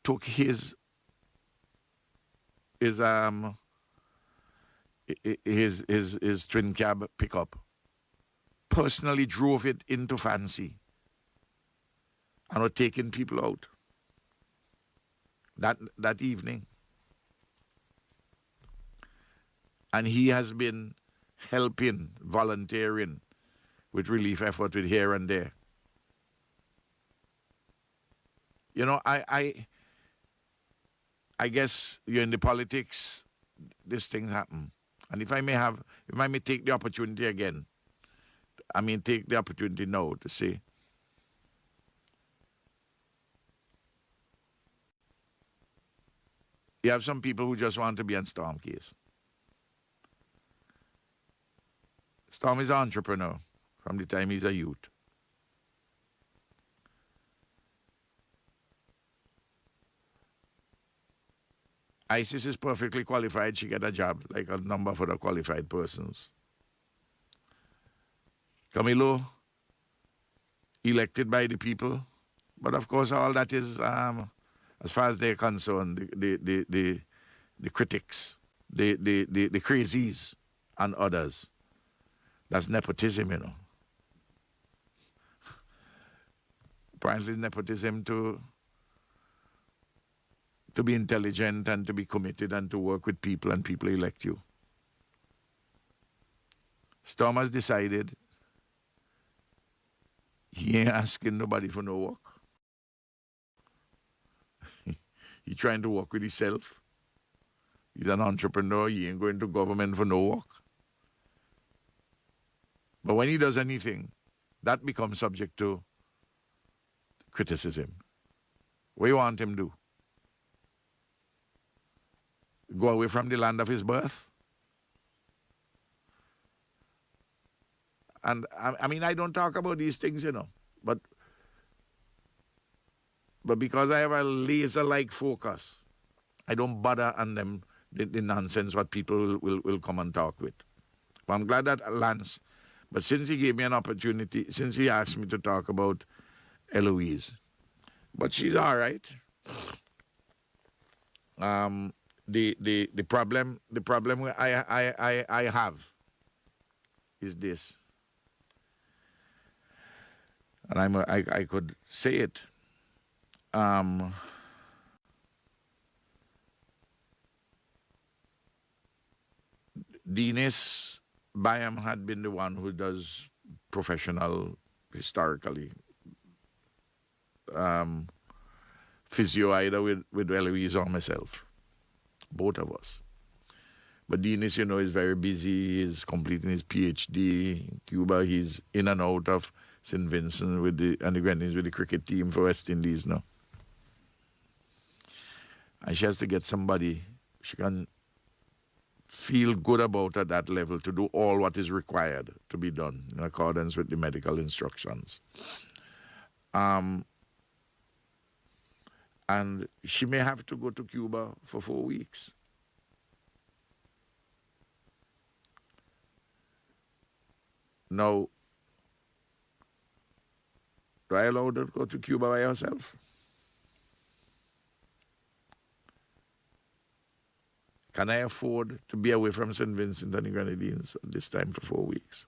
took his twin cab pickup, personally drove it into Fancy and were taking people out that evening. And he has been helping, volunteering with relief effort with here and there. You know, I guess you're in the politics, these things happen. And if I may take the opportunity again, take the opportunity now to say, you have some people who just want to be on Storm case. Storm is an entrepreneur from the time he's a youth. ISIS is perfectly qualified. She get a job like a number of other qualified persons. Camilo, elected by the people. But of course, all that is, as far as they're concerned, the critics, the crazies and others. That's nepotism, you know. Apparently it's nepotism to be intelligent and to be committed and to work with people and people elect you. Storm has decided he ain't asking nobody for no work. He trying to work with himself. He's an entrepreneur. He ain't going to government for no work. But when he does anything, that becomes subject to criticism. What do you want him to do? Go away from the land of his birth? And I don't talk about these things, you know, but because I have a laser-like focus, I don't bother on them, the nonsense what people will come and talk with. But I'm glad that Lance, but since he gave me an opportunity, since he asked me to talk about Eloise, but she's all right. The problem I have is this, and I could say it. Dinis Bayam had been the one who does professional, historically, physio either with Eloise or myself, both of us. But Dinis, you know, is very busy. He's completing his PhD in Cuba. He's in and out of St. Vincent and the Grenadines with the cricket team for West Indies now. And she has to get somebody she can feel good about at that level to do all what is required to be done in accordance with the medical instructions. And she may have to go to Cuba for 4 weeks. Now, do I allow her to go to Cuba by herself? Can I afford to be away from St. Vincent and the Grenadines at this time for 4 weeks?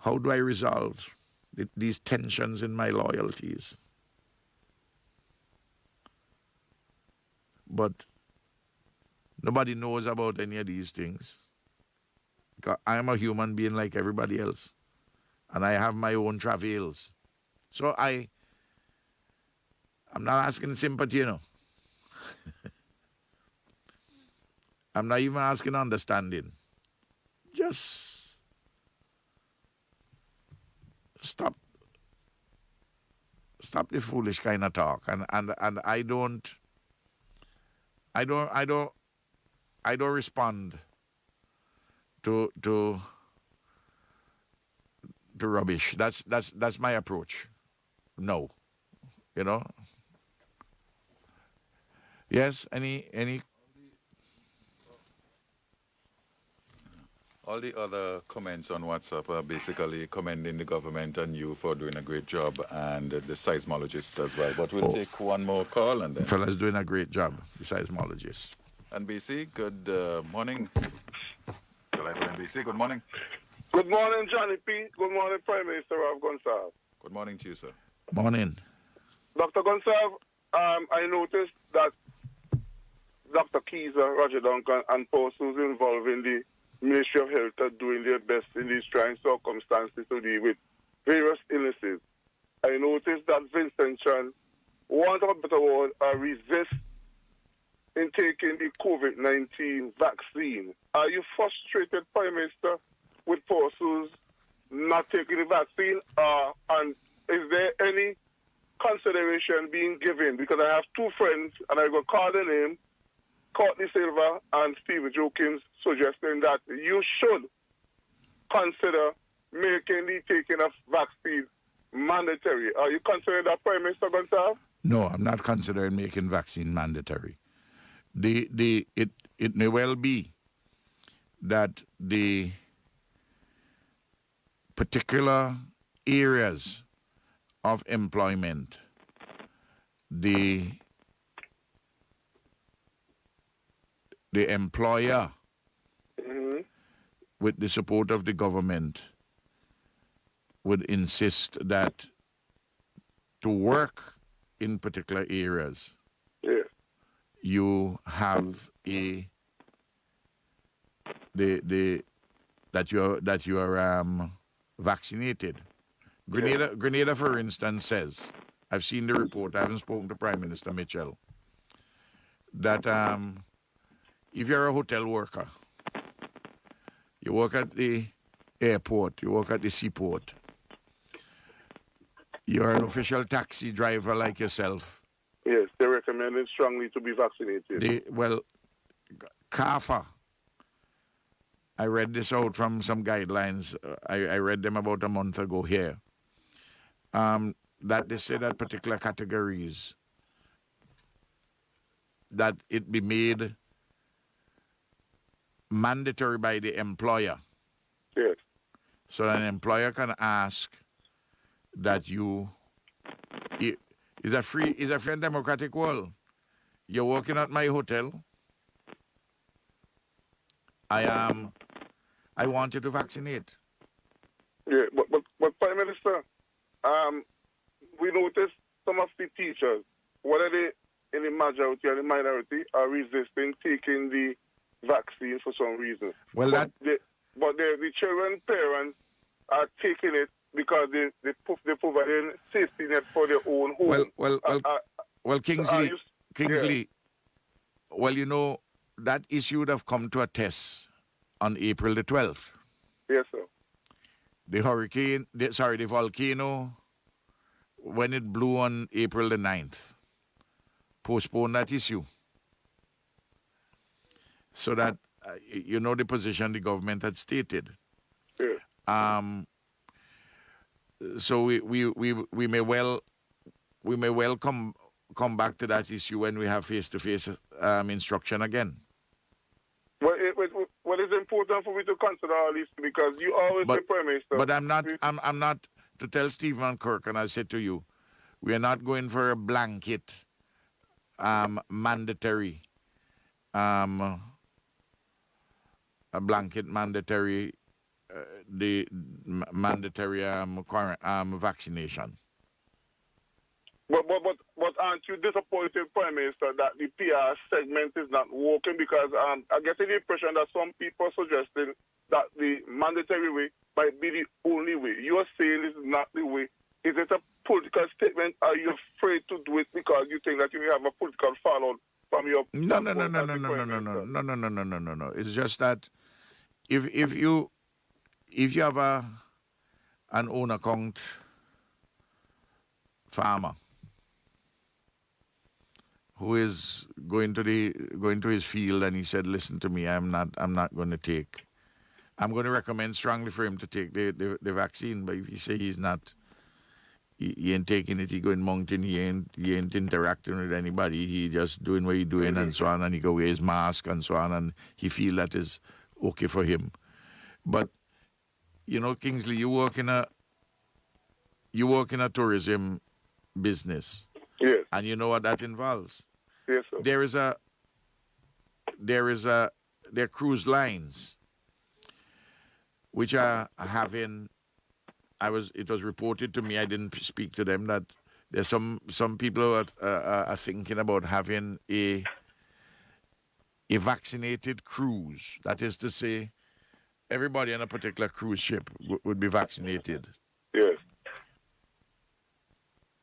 How do I resolve these tensions in my loyalties? But nobody knows about any of these things. Because I am a human being like everybody else. And I have my own travails. So I'm not asking sympathy, you know. I'm not even asking understanding. Just stop the foolish kind of talk. And I don't respond to rubbish. That's my approach. No. You know? Yes, any All the other comments on WhatsApp are basically commending the government and you for doing a great job, and the seismologists as well. But we'll take one more call and then. Fella's doing a great job, the seismologist. NBC, good morning. NBC, good morning. Good morning, Johnny P. Good morning, Prime Minister of Gonsalves. Good morning to you, sir. Morning. Dr. Gonsalves, I noticed that Dr. Keyser, Roger Duncan, and persons involved in the Ministry of Health are doing their best in these trying circumstances to deal with various illnesses. I noticed that Vincent Chan, want of a better word, resist in taking the COVID-19 vaccine. Are you frustrated, Prime Minister, with persons not taking the vaccine? And is there any consideration being given? Because I have two friends, and I will call their name, Courtney Silva and Steve Jokins, suggesting that you should consider making the taking of vaccine mandatory. Are you considering that, Prime Minister Gonsalves? No, I'm not considering making vaccine mandatory. It may well be that the particular areas of employment, the employer, with the support of the government, would insist that to work in particular areas, you have that you are vaccinated. Grenada, for instance, says, I've seen the report, I haven't spoken to Prime Minister Mitchell, that if you're a hotel worker, you work at the airport, you work at the seaport, you're an official taxi driver like yourself. Yes, they recommend it strongly to be vaccinated. CAFA, I read this out from some guidelines. I read them about a month ago here. That they say that particular categories, that it be made mandatory by the employer. Yes. So that an employer can ask that you, it's a free and democratic world. You're working at my hotel. I want you to vaccinate. Yeah, but Prime Minister, we noticed some of the teachers, whether they in the majority or the minority, are resisting taking the vaccine for some reason. Well, the children parents are taking it because they providing safety net for their own home. Well, Kingsley, well, you know, that issue would have come to a test on April the 12th. Yes, sir. The volcano, when it blew on April the 9th, postponed that issue. So that, you know, the position the government had stated. Yeah. So we may well come back to that issue when we have face-to-face instruction again. Well, it's important for me to consider all this because you always say, Prime Minister. But I'm not to tell Stephen Kirk, and I said to you, we are not going for a blanket mandatory vaccination. But aren't you disappointed, Prime Minister, that the PR segment is not working? Because I get the impression that some people are suggesting that the mandatory way might be the only way. You are saying this is not the way. Is it a political statement? Are you afraid to do it because you think that you have a political fallout from your... No. It's just that if you have an own account farmer who is going to his field and he said, listen to me, I'm not going to take. I'm going to recommend strongly for him to take the vaccine, but if he say he's not, he ain't taking it, he going mountain, he ain't interacting with anybody, he just doing what he doing and so on, and he go wear his mask and so on, and he feel that is okay for him. But, you know, Kingsley, you work in a tourism business. Yes. And you know what that involves. Yes, sir. There are cruise lines which are having. It was reported to me. I didn't speak to them that there's some people who are thinking about having a vaccinated cruise. That is to say, everybody on a particular cruise ship would be vaccinated. Yes.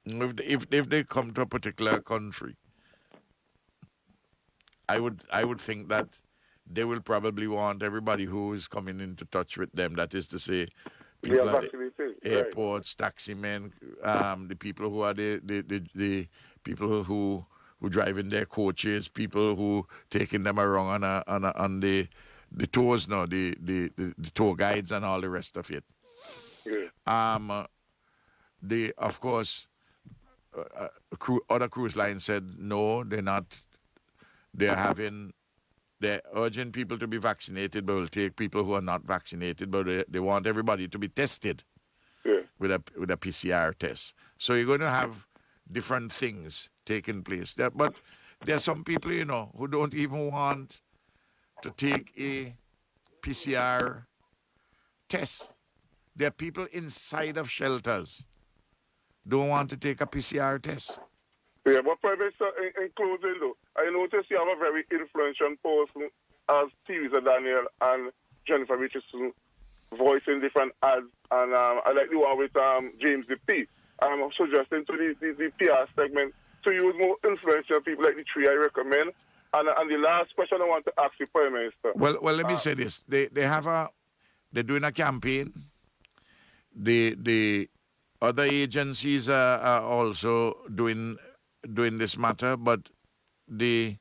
If they come to a particular country, I would think that they will probably want everybody who is coming into touch with them. That is to say, We are people at the vaccinated. airports, taxi men, the people who are the people who drive in their coaches, people who taking them around on the tours now, the tour guides and all the rest of it. Right. Of course, other cruise lines said no, they're not. They're urging people to be vaccinated, but will take people who are not vaccinated, but they want everybody to be tested with a PCR test. So you're going to have different things taking place. But there are some people, who don't even want to take a PCR test. There are people inside of shelters don't want to take a PCR test. Yeah, but Prime Minister, in closing though, I noticed you have a very influential person as Theresa Daniel and Jennifer Richardson voicing different ads, and I like the one with James the P. I'm suggesting to the PR segment to use more influential people like the three I recommend. And the last question I want to ask you, Prime Minister. Well, let me say this: they're doing a campaign. The other agencies are also doing this matter, but this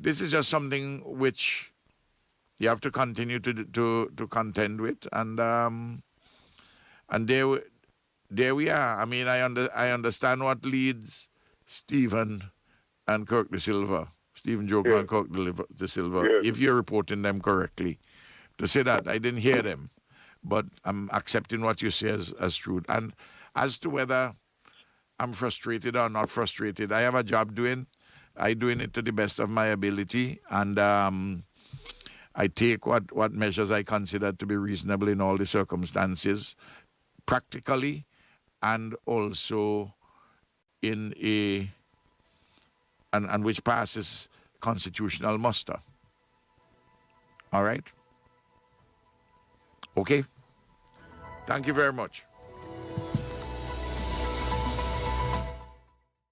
is just something which you have to continue to contend with, and there we are. I mean, I understand what leads Stephen and Kirk De Silva, Stephen Joker and Kirk De Silva, if you're reporting them correctly, to say that. I didn't hear them, but I'm accepting what you say as truth. And as to whether I'm frustrated or not frustrated, I have a job doing. I'm doing it to the best of my ability, and I take what measures I consider to be reasonable in all the circumstances, practically, and also in and which passes constitutional muster. All right? Okay? Thank you very much.